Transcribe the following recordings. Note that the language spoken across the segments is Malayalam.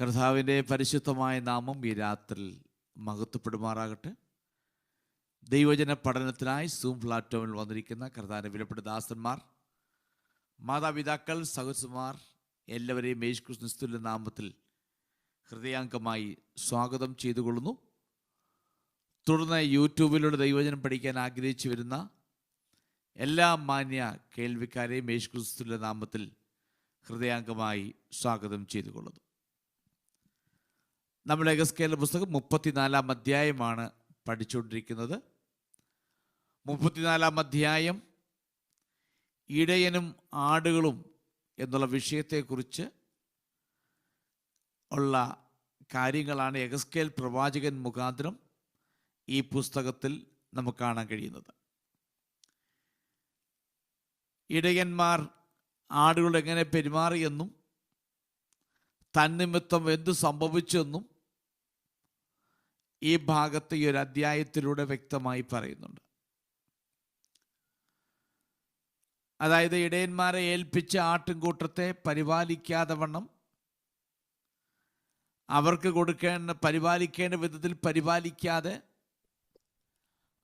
കർത്താവിൻ്റെ പരിശുദ്ധമായ നാമം ഈ രാത്രിയിൽ മഹത്വപ്പെടുമാറാകട്ടെ. ദൈവജന പഠനത്തിനായി സൂം പ്ലാറ്റ്ഫോമിൽ വന്നിരിക്കുന്ന കർത്താവിൻ്റെ വിലപ്പെട്ട ദാസന്മാർ, മാതാപിതാക്കൾ, സഹോദരന്മാർ എല്ലാവരെയും യേശുക്രിസ്തുവിന്റെ നാമത്തിൽ ഹൃദയാംഗമായി സ്വാഗതം ചെയ്തുകൊള്ളുന്നു. തുടർന്ന് യൂട്യൂബിലൂടെ ദൈവജനം പഠിക്കാൻ ആഗ്രഹിച്ചു വരുന്ന എല്ലാ മാന്യ കേൾവിക്കാരെയും യേശുക്രിസ്തുവിന്റെ നാമത്തിൽ ഹൃദയാംഗമായി സ്വാഗതം ചെയ്തുകൊള്ളുന്നു. നമ്മുടെ എഗസ്കേലിന്റെ പുസ്തകം 34-ാം അധ്യായമാണ് പഠിച്ചുകൊണ്ടിരിക്കുന്നത്. 34-ാം അധ്യായം ഇടയനും ആടുകളും എന്നുള്ള വിഷയത്തെക്കുറിച്ച് ഉള്ള കാര്യങ്ങളാണ് എഗസ്കേൽ പ്രവാചകൻ മുഖാന്തരം ഈ പുസ്തകത്തിൽ നമുക്ക് കാണാൻ കഴിയുന്നത്. ഇടയന്മാർ ആടുകൾ എങ്ങനെ പെരുമാറിയെന്നും തന്നിമിത്തം എന്തു സംഭവിച്ചെന്നും ഈ ഭാഗത്ത് ഈ ഒരു അധ്യായത്തിലൂടെ വ്യക്തമായി പറയുന്നുണ്ട്. അതായത് ഇടയന്മാരെ ഏൽപ്പിച്ച ആട്ടിൻകൂട്ടത്തെ പരിപാലിക്കാതെ വണ്ണം അവർക്ക് പരിപാലിക്കേണ്ട വിധത്തിൽ പരിപാലിക്കാതെ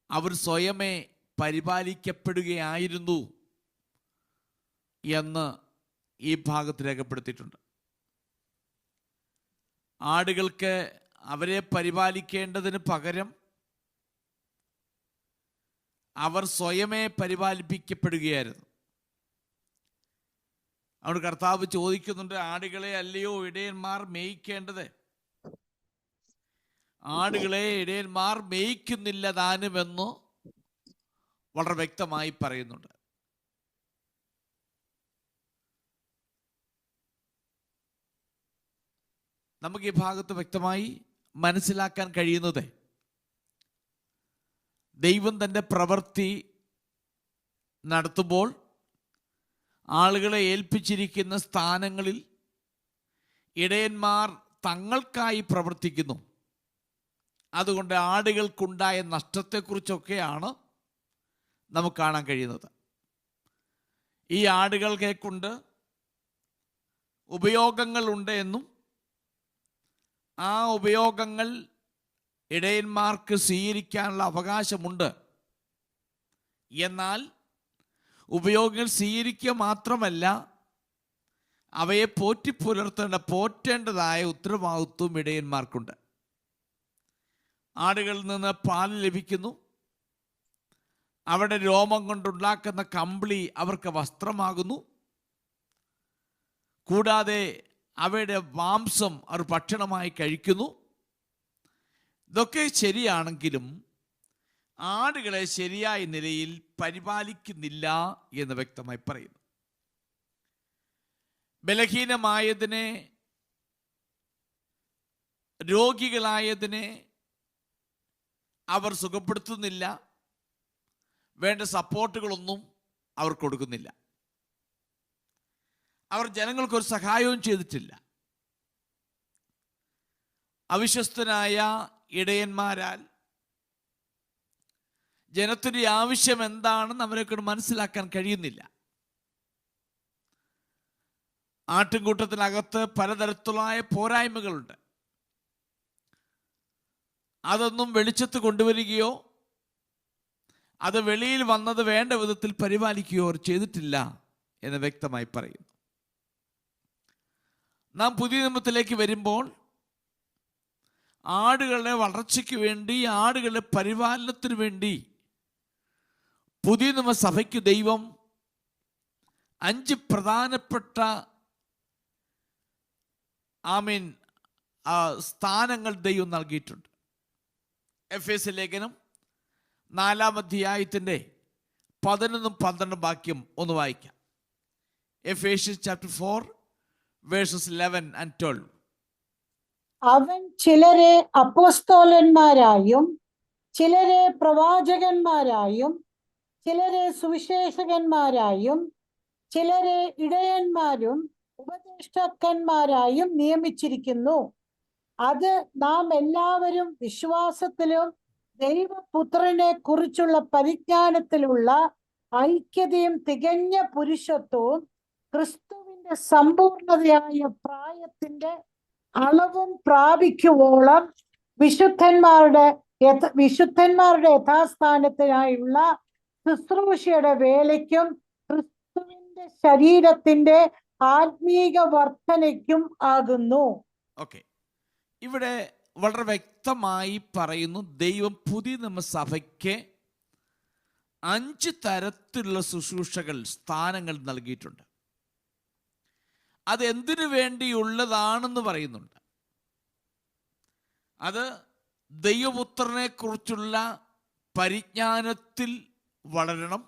അവർ സ്വയമേ പരിപാലിക്കപ്പെടുകയായിരുന്നു എന്ന് ഈ ഭാഗത്ത് രേഖപ്പെടുത്തിയിട്ടുണ്ട്. ആടുകൾക്ക് അവരെ പരിപാലിക്കേണ്ടതിന് പകരം അവർ സ്വയമേ പരിപാലിപ്പിക്കപ്പെടുകയായിരുന്നു. അവിടെ കർത്താവ് ചോദിക്കുന്നുണ്ട്, ആടുകളെ അല്ലയോ ഇടയന്മാർ മേയ്ക്കേണ്ടത്? ആടുകളെ ഇടയന്മാർ മേയ്ക്കുന്നില്ല താനുമെന്ന് വളരെ വ്യക്തമായി പറയുന്നുണ്ട്. നമുക്ക് ഈ ഭാഗത്ത് വ്യക്തമായി മനസ്സിലാക്കാൻ കഴിയുന്നത്, ദൈവം തൻ്റെ പ്രവൃത്തി നടത്തുമ്പോൾ ആളുകളെ ഏൽപ്പിച്ചിരിക്കുന്ന സ്ഥാനങ്ങളിൽ ഇടയന്മാർ തങ്ങൾക്കായി പ്രവർത്തിക്കുന്നു. അതുകൊണ്ട് ആടുകൾക്കുണ്ടായ നഷ്ടത്തെക്കുറിച്ചൊക്കെയാണ് നമുക്ക് കാണാൻ കഴിയുന്നത്. ഈ ആടുകളെ കൊണ്ട് ഉപയോഗങ്ങളുണ്ട് എന്നും ആ ഉപയോഗങ്ങൾ ഇടയന്മാർക്ക് സ്വീകരിക്കാനുള്ള അവകാശമുണ്ട്. എന്നാൽ ഉപയോഗങ്ങൾ സ്വീകരിക്കുക മാത്രമല്ല, അവയെ പോറ്റേണ്ടതായ ഉത്തരവാദിത്വം ഇടയന്മാർക്കുണ്ട്. ആടുകളിൽ നിന്ന് പാൽ ലഭിക്കുന്നു. അവരുടെ രോമം കൊണ്ടുണ്ടാക്കുന്ന കമ്പിളി അവർക്ക് വസ്ത്രമാകുന്നു. കൂടാതെ അവയുടെ മാംസം അവർ ഭക്ഷണമായി കഴിക്കുന്നു. ഇതൊക്കെ ശരിയാണെങ്കിലും ആടുകളെ ശരിയായ നിലയിൽ പരിപാലിക്കുന്നില്ല എന്ന് വ്യക്തമായി പറയുന്നു. ബലഹീനമായതിനെ, രോഗികളായതിനെ അവർ സുഖപ്പെടുത്തുന്നില്ല. വേണ്ട സപ്പോർട്ടുകളൊന്നും അവർ കൊടുക്കുന്നില്ല. അവർ ജനങ്ങൾക്കൊരു സഹായവും ചെയ്തിട്ടില്ല. അവിശ്വസ്തനായ ഇടയന്മാരാൽ ജനത്തിൻ്റെ ആവശ്യം എന്താണെന്ന് അവരെക്കൊണ്ട് മനസ്സിലാക്കാൻ കഴിയുന്നില്ല. ആട്ടിൻകൂട്ടത്തിനകത്ത് പലതരത്തിലായ പോരായ്മകളുണ്ട്. അതൊന്നും വെളിച്ചത്ത് കൊണ്ടുവരികയോ അത് വെളിയിൽ വന്നത് വേണ്ട വിധത്തിൽ പരിപാലിക്കുകയോ അവർ ചെയ്തിട്ടില്ല എന്ന് വ്യക്തമായി പറയുന്നു. നാം പുതിയ നിയമത്തിലേക്ക് വരുമ്പോൾ ആടുകളുടെ വളർച്ചയ്ക്ക് വേണ്ടി, ആടുകളുടെ പരിപാലനത്തിന് വേണ്ടി പുതിയ നിയമസഭയ്ക്ക് ദൈവം 5 പ്രധാനപ്പെട്ട സ്ഥാനങ്ങൾ ദൈവം നൽകിയിട്ടുണ്ട്. എഫേസ്യ ലേഖനം 4-ാം അധ്യായത്തിൻ്റെ 11-12 വാക്യം ഒന്ന് വായിക്കാം. Ephesians chapter 4 verses 11 and 12. അവൻ ചിലരെ അപ്പോസ്തലന്മാരായും ചിലരെ പ്രവാചകന്മാരായും ചിലരെ സുവിശേഷകന്മാരായും ചിലരെ ഇടയന്മാരും ഉപദേഷ്ടാക്കന്മാരായും നിയമിച്ചിരിക്കുന്നു. അത് നാം എല്ലാവരും വിശ്വാസത്തിലും ദൈവപുത്രനെ കുറിച്ചുള്ള പരിജ്ഞാനത്തിലുള്ള ഐക്യതയും തികഞ്ഞ പുരുഷത്വവും ക്രിസ്തുവിന്റെ സമ്പൂർണതയായ പ്രായത്തിന്റെ അളവും പ്രാപിക്കുവോളം വിശുദ്ധന്മാരുടെ യഥാസ്ഥാനത്തിനായുള്ള ശുശ്രൂഷയുടെ വേലയ്ക്കും ക്രിസ്തുവിന്റെ ശരീരത്തിന്റെ ആത്മീക വർധനയ്ക്കും ആകുന്നു. ഓക്കെ, ഇവിടെ വളരെ വ്യക്തമായി പറയുന്നു, ദൈവം പുതിയ നിയമസഭയ്ക്ക് 5 തരത്തിലുള്ള ശുശ്രൂഷകൾ, സ്ഥാനങ്ങൾ നൽകിയിട്ടുണ്ട്. അത് എന്തിനു വേണ്ടിയുള്ളതാണെന്ന് പറയുന്നുണ്ട്. അത് ദൈവപുത്രനെ കുറിച്ചുള്ള പരിജ്ഞാനത്തിൽ വളരണം.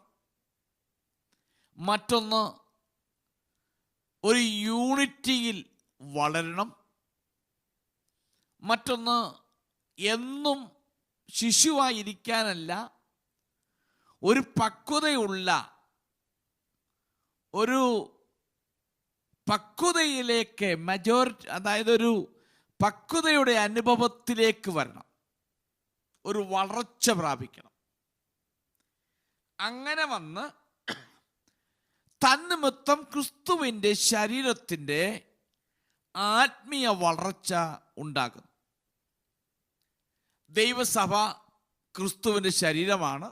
മറ്റൊന്ന്, ഒരു യൂണിറ്റിയിൽ വളരണം. മറ്റൊന്ന്, എന്നും ശിശുവായിരിക്കാനല്ല, ഒരു പക്വതയുള്ള ഒരു പക്വതയിലേക്ക് മജോറിറ്റി, അതായത് ഒരു പക്വതയുടെ അനുഭവത്തിലേക്ക് വരണം, ഒരു വളർച്ച പ്രാപിക്കണം. അങ്ങനെ വന്ന് തന്നിമിത്തം ക്രിസ്തുവിൻ്റെ ശരീരത്തിൻ്റെ ആത്മീയ വളർച്ച ഉണ്ടാകുന്നു. ദൈവസഭ ക്രിസ്തുവിൻ്റെ ശരീരമാണ്.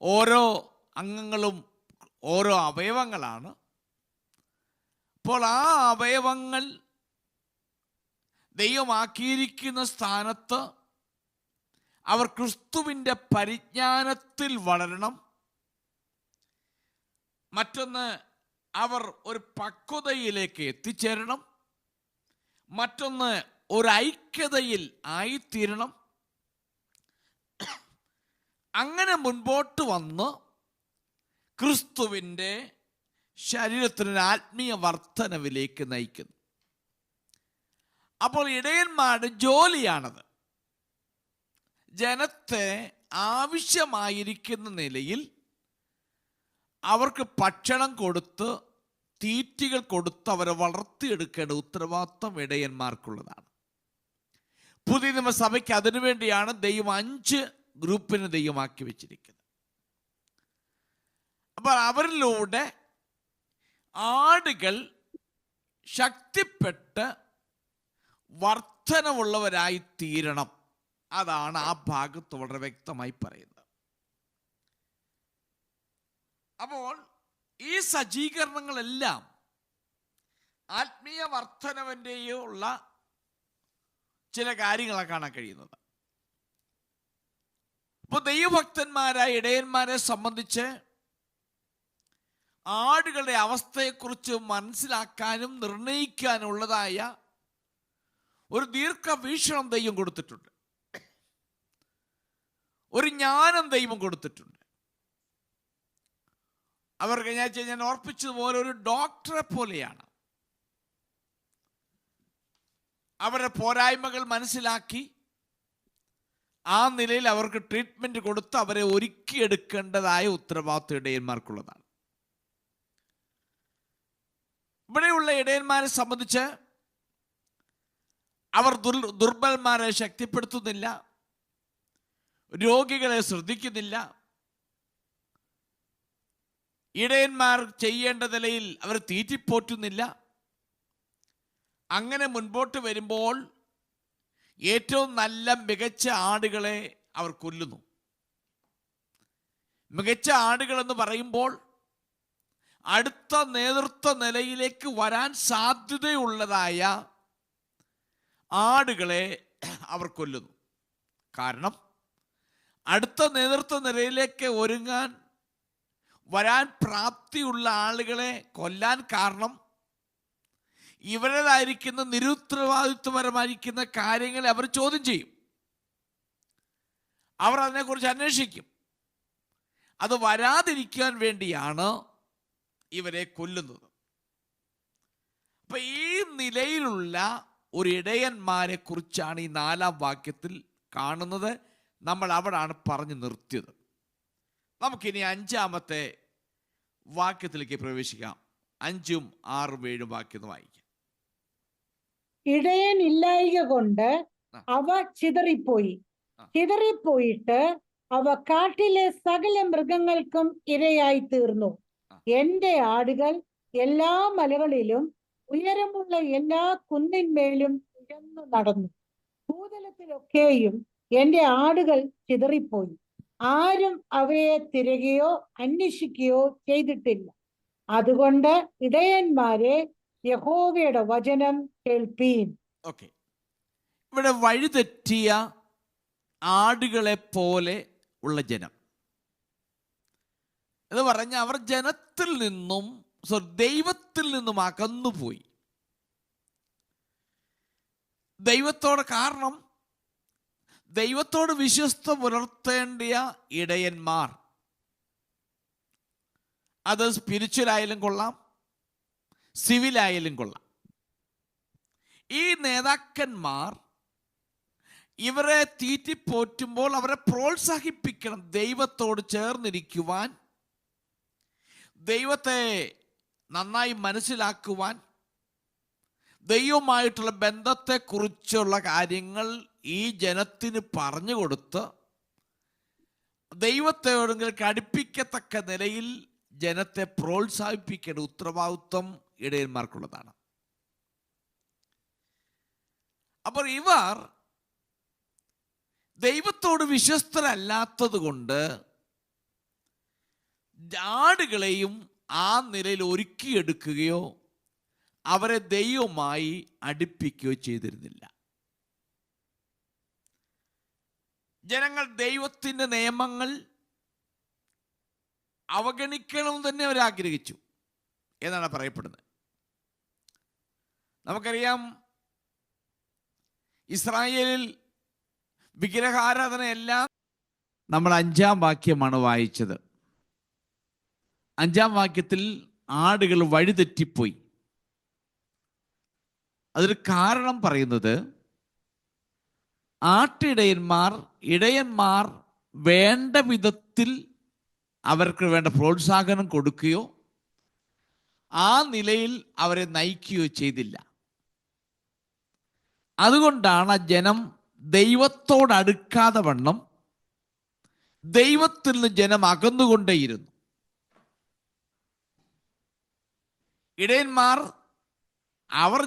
ഓരോ അംഗങ്ങളും ഓരോ അവയവങ്ങളാണ്. അപ്പോൾ ആ അവയവങ്ങൾ ദൈവമാക്കിയിരിക്കുന്ന സ്ഥാനത്ത് അവർ ക്രിസ്തുവിൻ്റെ പരിജ്ഞാനത്തിൽ വളരണം. മറ്റൊന്ന്, അവർ ഒരു പക്വതയിലേക്ക് എത്തിച്ചേരണം. മറ്റൊന്ന്, ഒരു ഐക്യതയിൽ ആയിത്തീരണം. അങ്ങനെ മുൻപോട്ട് വന്ന് ക്രിസ്തുവിൻ്റെ ശരീരത്തിനൊരു ആത്മീയ വർധനവിലേക്ക് നയിക്കുന്നു. അപ്പോൾ ഇടയന്മാരുടെ ജോലിയാണത്. ജനത്തെ ആവശ്യമായിരിക്കുന്ന നിലയിൽ അവർക്ക് ഭക്ഷണം കൊടുത്ത്, തീറ്റികൾ കൊടുത്ത് അവരെ വളർത്തിയെടുക്കേണ്ട ഉത്തരവാദിത്വം ഇടയന്മാർക്കുള്ളതാണ്. പുതിയ നിയമസഭയ്ക്ക് അതിനുവേണ്ടിയാണ് ദൈവം 5 ഗ്രൂപ്പിന് ദൈവമാക്കി വെച്ചിരിക്കുന്നത്. അപ്പോൾ അവരിലൂടെ ആടുകൾ ശക്തിപ്പെട്ട് വർധനവുള്ളവരായി തീരണം. അതാണ് ആ ഭാഗത്ത് വളരെ വ്യക്തമായി പറയുന്നത്. അപ്പോൾ ഈ സജ്ജീകരണങ്ങളെല്ലാം ആത്മീയ വർധനവിൻ്റെയുള്ള ചില കാര്യങ്ങളാണ് കാണാൻ കഴിയുന്നത്. അപ്പോൾ ദൈവഭക്തന്മാരായ ഇടയന്മാരെ സംബന്ധിച്ച് ആടുകളുടെ അവസ്ഥയെക്കുറിച്ച് മനസ്സിലാക്കാനും നിർണയിക്കാനുള്ളതായ ഒരു ദീർഘവീക്ഷണം ദൈവം കൊടുത്തിട്ടുണ്ട്. ഒരു ജ്ഞാനം ദൈവം കൊടുത്തിട്ടുണ്ട്. അവർക്ക് ഞാൻ ഓർപ്പിച്ചതുപോലെ ഒരു ഡോക്ടറെ പോലെയാണ്. അവരുടെ പോരായ്മകൾ മനസ്സിലാക്കി ആ നിലയിൽ അവർക്ക് ട്രീറ്റ്മെന്റ് കൊടുത്ത് അവരെ ഒരുക്കിയെടുക്കേണ്ടതായ ഉത്തരവാദിത്വം ഇടയന്മാർക്കുള്ളതാണ്. ഇവിടെയുള്ള ഇടയന്മാരെ സംബന്ധിച്ച് അവർ ദുർബലന്മാരെ ശക്തിപ്പെടുത്തുന്നില്ല, രോഗികളെ ശ്രദ്ധിക്കുന്നില്ല. ഇടയന്മാർ ചെയ്യേണ്ട നിലയിൽ അവർ തീറ്റിപ്പോറ്റുന്നില്ല. അങ്ങനെ മുൻപോട്ട് വരുമ്പോൾ ഏറ്റവും നല്ല മികച്ച ആടുകളെ അവർ കൊല്ലുന്നു. മികച്ച ആടുകൾ എന്ന് പറയുമ്പോൾ അടുത്ത നേതൃത്വ നിലയിലേക്ക് വരാൻ സാധ്യതയുള്ളതായ ആടുകളെ അവർ കൊല്ലുന്നു. കാരണം അടുത്ത നേതൃത്വ നിലയിലേക്ക് വരാൻ പ്രാപ്തിയുള്ള ആളുകളെ കൊല്ലാൻ കാരണം ഇവരേതായിരിക്കുന്ന നിരുത്തരവാദിത്വപരമായിരിക്കുന്ന കാര്യങ്ങളെ അവർ ചോദ്യം ചെയ്യും. അവർ അതിനെക്കുറിച്ച് അന്വേഷിക്കും. അത് വരാതിരിക്കാൻ വേണ്ടിയാണ് ഇവരെ കൊല്ലുന്നത്. അപ്പൊ ഈ നിലയിലുള്ള ഒരു ഇടയന്മാരെ കുറിച്ചാണ് ഈ 4-ാം വാക്യത്തിൽ കാണുന്നത്. നമ്മൾ അവിടാണ് പറഞ്ഞു നിർത്തിയത്. നമുക്കിനി 5-ാമത്തെ വാക്യത്തിലേക്ക് പ്രവേശിക്കാം. 5ഉം 6ഉം 7ഉം വാക്യം വായിക്കാം. ഇടയൻ ഇല്ലായ്ക കൊണ്ട് അവ ചിതറിപ്പോയിട്ട് അവ കാട്ടിലെ സകല മൃഗങ്ങൾക്കും ഇരയായി തീർന്നു. എന്റെ ആടുകൾ എല്ലാ മലകളിലും ഉയരമുള്ള എല്ലാ കുന്നിന്മേലും ഉയർന്നു നടന്നു. ഭൂതലത്തിലൊക്കെയും എന്റെ ആടുകൾ ചിതറിപ്പോയി. ആരും അവയെ തിരയുകയോ അന്വേഷിക്കുകയോ ചെയ്തിട്ടില്ല. അതുകൊണ്ട് ഇടയന്മാരെ, യഹോവയുടെ വചനം കേൾപ്പീൻ. ഓക്കെ, ഇവിടെ വഴിതെറ്റിയ ആടുകളെ പോലെ ഉള്ള ജനം എന്ന് പറഞ്ഞ അവർ ജനത്തിൽ നിന്നും ദൈവത്തിൽ നിന്നും അകന്നുപോയി. ദൈവത്തോട് കാരണം ദൈവത്തോട് വിശ്വസ്ത പുലർത്തേണ്ടിയ ഇടയന്മാർ, അത് സ്പിരിച്വൽ ആയാലും കൊള്ളാം, സിവിലായാലും കൊള്ളാം, ഈ നേതാക്കന്മാർ ഇവരെ തീറ്റിപ്പോറ്റുമ്പോൾ അവരെ പ്രോത്സാഹിപ്പിക്കണം, ദൈവത്തോട് ചേർന്നിരിക്കുവാൻ, ദൈവത്തെ നന്നായി മനസ്സിലാക്കുവാൻ, ദൈവവുമായിട്ടുള്ള ബന്ധത്തെക്കുറിച്ചുള്ള കാര്യങ്ങൾ ഈ ജനത്തിന് പറഞ്ഞു കൊടുത്ത് ദൈവത്തോടെങ്കിലും അടുപ്പിക്കത്തക്ക നിലയിൽ ജനത്തെ പ്രോത്സാഹിപ്പിക്കേണ്ട ഉത്തരവാദിത്വം ഇടയന്മാർക്കുള്ളതാണ്. അപ്പോൾ ഇവർ ദൈവത്തോട് വിശ്വസ്തരല്ലാത്തത് കൊണ്ട് ആടുകളെയും ആ നിലയിൽ ഒരുക്കിയെടുക്കുകയോ അവരെ ദൈവവുമായി അടുപ്പിക്കുകയോ ചെയ്തിരുന്നില്ല. ജനങ്ങൾ ദൈവത്തിൻ്റെ നിയമങ്ങൾ അവഗണിക്കണമെന്ന് തന്നെ അവർ ആഗ്രഹിച്ചു എന്നാണ് പറയപ്പെടുന്നത്. നമുക്കറിയാം, ഇസ്രായേലിൽ വിഗ്രഹാരാധനയെല്ലാം നമ്മൾ 5-ാം വാക്യമാണ് വായിച്ചത്. 5-ാം വാക്യത്തിൽ ആടുകൾ വഴിതെറ്റിപ്പോയി. അതൊരു കാരണം പറയുന്നത്, ഇടയന്മാർ വേണ്ട വിധത്തിൽ അവർക്ക് വേണ്ട പ്രോത്സാഹനം കൊടുക്കുകയോ ആ നിലയിൽ അവരെ നയിക്കുകയോ ചെയ്തില്ല. അതുകൊണ്ടാണ് ആ ജനം ദൈവത്തോടടുക്കാതെ വണ്ണം ദൈവത്തിൽ നിന്ന് ജനം അകന്നുകൊണ്ടേയിരുന്നു. ഇടയന്മാർ അവർ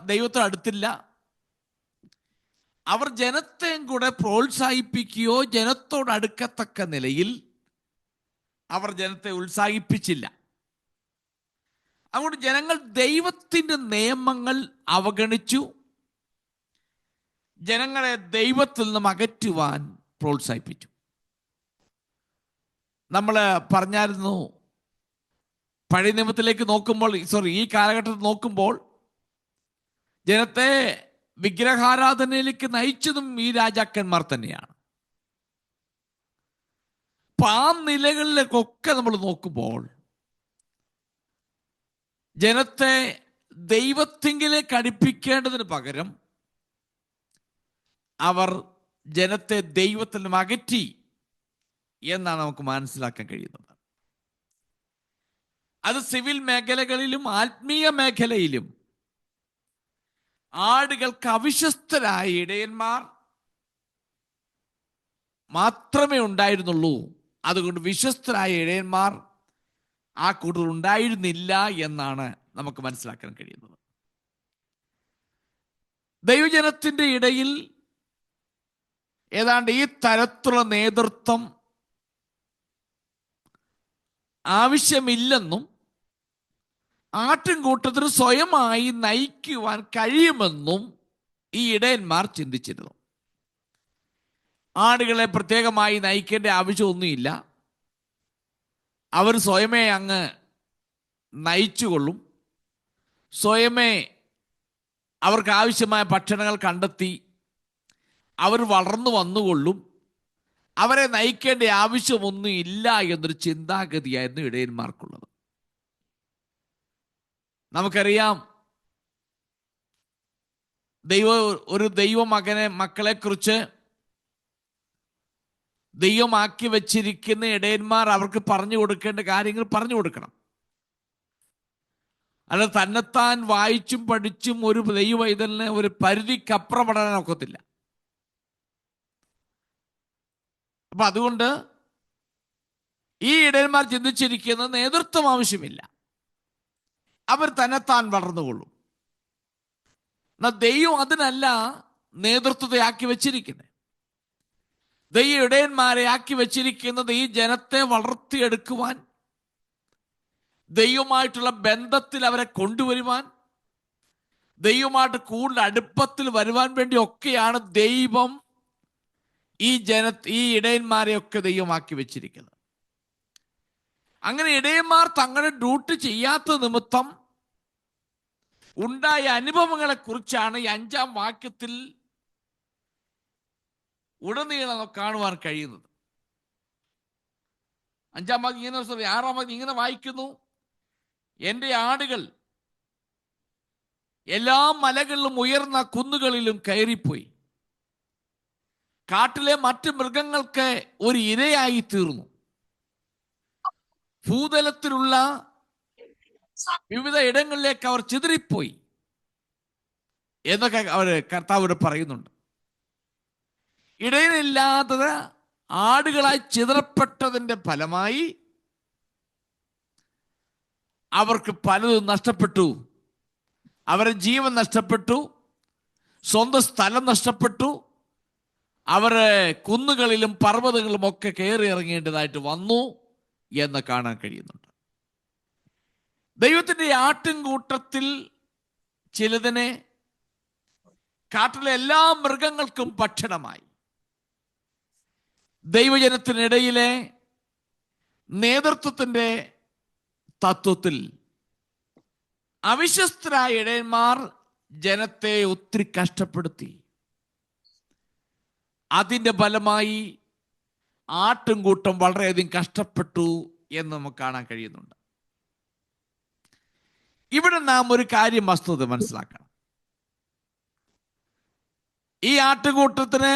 ദൈവത്തോട് അടുത്തില്ല. അവർ ജനത്തെയും കൂടെ പ്രോത്സാഹിപ്പിക്കുകയോ ജനത്തോട് അടുക്കത്തക്ക നിലയിൽ അവർ ജനത്തെ ഉത്സാഹിപ്പിച്ചില്ല. അതുകൊണ്ട് ജനങ്ങൾ ദൈവത്തിൻ്റെ നിയമങ്ങൾ അവഗണിച്ചു, ജനങ്ങളെ ദൈവത്തിൽ നിന്നും അകറ്റുവാൻ പ്രോത്സാഹിപ്പിച്ചു. നമ്മൾ പറഞ്ഞായിരുന്നു, പഴയ നിയമത്തിലേക്ക് നോക്കുമ്പോൾ, ഈ കാലഘട്ടത്തിൽ നോക്കുമ്പോൾ ജനത്തെ വിഗ്രഹാരാധനയിലേക്ക് നയിച്ചതും ഈ രാജാക്കന്മാർ തന്നെയാണ്. അപ്പൊ ആ നിലകളിലേക്കൊക്കെ നമ്മൾ നോക്കുമ്പോൾ ജനത്തെ ദൈവത്തിങ്കിലേക്ക് അടുപ്പിക്കേണ്ടതിന് പകരം അവർ ജനത്തെ ദൈവത്തിൽ നിന്നും അകറ്റി എന്നാണ് നമുക്ക് മനസ്സിലാക്കാൻ കഴിയുന്നത്. അത് സിവിൽ മേഖലകളിലും ആത്മീയ മേഖലയിലും ആടുകൾക്ക് അവിശ്വസ്തരായ ഇടയന്മാർ മാത്രമേ ഉണ്ടായിരുന്നുള്ളൂ. അതുകൊണ്ട് വിശ്വസ്തരായ ഇടയന്മാർ ആ കൂട്ടത്തിൽ ഉണ്ടായിരുന്നില്ല എന്നാണ് നമുക്ക് മനസ്സിലാക്കാൻ കഴിയുന്നത്. ദൈവജനത്തിൻ്റെ ഇടയിൽ ഏതാണ്ട് ഈ തരത്തിലുള്ള നേതൃത്വം ആവശ്യമില്ലെന്നും ആട്ടിൻകൂട്ടത്തിന് സ്വയമായി നയിക്കുവാൻ കഴിയുമെന്നും ഈ ഇടയന്മാർ ചിന്തിച്ചിരുന്നു. ആടുകളെ പ്രത്യേകമായി നയിക്കേണ്ട ആവശ്യമൊന്നുമില്ല, അവർ സ്വയമേ അങ്ങ് നയിച്ചുകൊള്ളും, സ്വയമേ അവർക്ക് ആവശ്യമായ ഭക്ഷണങ്ങൾ കണ്ടെത്തി അവർ വളർന്നു വന്നുകൊള്ളും, അവരെ നയിക്കേണ്ട ആവശ്യമൊന്നും ഇല്ല എന്നൊരു ചിന്താഗതിയായിരുന്നു ഇടയന്മാർക്കുള്ളത്. നമുക്കറിയാം, ഒരു മക്കളെക്കുറിച്ച് ദൈവമാക്കി വച്ചിരിക്കുന്ന ഇടയന്മാർ അവർക്ക് പറഞ്ഞു കൊടുക്കേണ്ട കാര്യങ്ങൾ പറഞ്ഞു കൊടുക്കണം. അല്ല തന്നെത്താൻ വായിച്ചും പഠിച്ചും ഒരു ദൈവവൈതലിനെ ഒരു പരിധിക്കപ്പുറം പഠനം ഒക്കത്തില്ല. അപ്പൊ അതുകൊണ്ട് ഈ ഇടയന്മാർ ചിന്തിച്ചിരിക്കുന്നത് നേതൃത്വം ആവശ്യമില്ല, അവർ തന്നെത്താൻ വളർന്നുകൊള്ളും. എന്നാൽ ദൈവം അതിനല്ല നേതൃത്വത്തെ ആക്കി വെച്ചിരിക്കുന്നത്. ദൈവ ഇടയന്മാരെ ആക്കി വെച്ചിരിക്കുന്നത് ഈ ജനത്തെ വളർത്തിയെടുക്കുവാൻ, ദൈവമായിട്ടുള്ള ബന്ധത്തിൽ അവരെ കൊണ്ടുവരുവാൻ, ദൈവമായിട്ട് കൂടുതൽ അടുപ്പത്തിൽ വരുവാൻ വേണ്ടി ഒക്കെയാണ് ദൈവം ഈ ഇടയന്മാരെയൊക്കെ ദൈവമാക്കി വെച്ചിരിക്കുന്നത്. അങ്ങനെ ഇടയന്മാർ തങ്ങളുടെ ഡ്യൂട്ടി ചെയ്യാത്ത നിമിത്തം ഉണ്ടായ അനുഭവങ്ങളെ കുറിച്ചാണ് ഈ 5-ാം വാക്യത്തിൽ ഉടനീളം കാണുവാൻ കഴിയുന്നത്. 5-ാം വാക്യം ഇങ്ങനെ, 6-ാം വാക്യം ഇങ്ങനെ വായിക്കുന്നു: എൻ്റെ ആടുകൾ എല്ലാ മലകളിലും ഉയർന്ന കുന്നുകളിലും കയറിപ്പോയി, കാട്ടിലെ മറ്റ് മൃഗങ്ങൾക്ക് ഒരു ഇരയായി തീർന്നു, ഭൂതലത്തിലുള്ള വിവിധ ഇടങ്ങളിലേക്ക് അവർ ചിതറിപ്പോയി എന്നൊക്കെ കർത്താവ് പറയുന്നുണ്ട്. ഇടയനില്ലാത്തത് ആടുകളായി ചിതറപ്പെട്ടതിന്റെ ഫലമായി അവർക്ക് പലതും നഷ്ടപ്പെട്ടു. അവരുടെ ജീവൻ നഷ്ടപ്പെട്ടു, സ്വന്തം സ്ഥലം നഷ്ടപ്പെട്ടു, അവരെ കുന്നുകളിലും പർവ്വതങ്ങളിലും ഒക്കെ കയറി ഇറങ്ങേണ്ടതായിട്ട് വന്നു എന്ന് കാണാൻ കഴിയുന്നുണ്ട്. ദൈവത്തിൻ്റെ ആട്ടിൻകൂട്ടത്തിൽ ചിലതിനെ കാട്ടിലെ എല്ലാ മൃഗങ്ങൾക്കും ഭക്ഷണമായി. ദൈവജനത്തിനിടയിലെ നേതൃത്വത്തിൻ്റെ തത്വത്തിൽ അവിശ്വസ്തരായ ഇടയന്മാർ ജനത്തെ ഒത്തിരി കഷ്ടപ്പെടുത്തി. അതിൻ്റെ ഫലമായി ആട്ടിൻകൂട്ടം വളരെയധികം കഷ്ടപ്പെട്ടു എന്ന് നമുക്ക് കാണാൻ കഴിയുന്നുണ്ട്. ഇവിടെ നാം ഒരു കാര്യം വസ്തുത മനസ്സിലാക്കണം. ഈ ആട്ടുകൂട്ടത്തിന്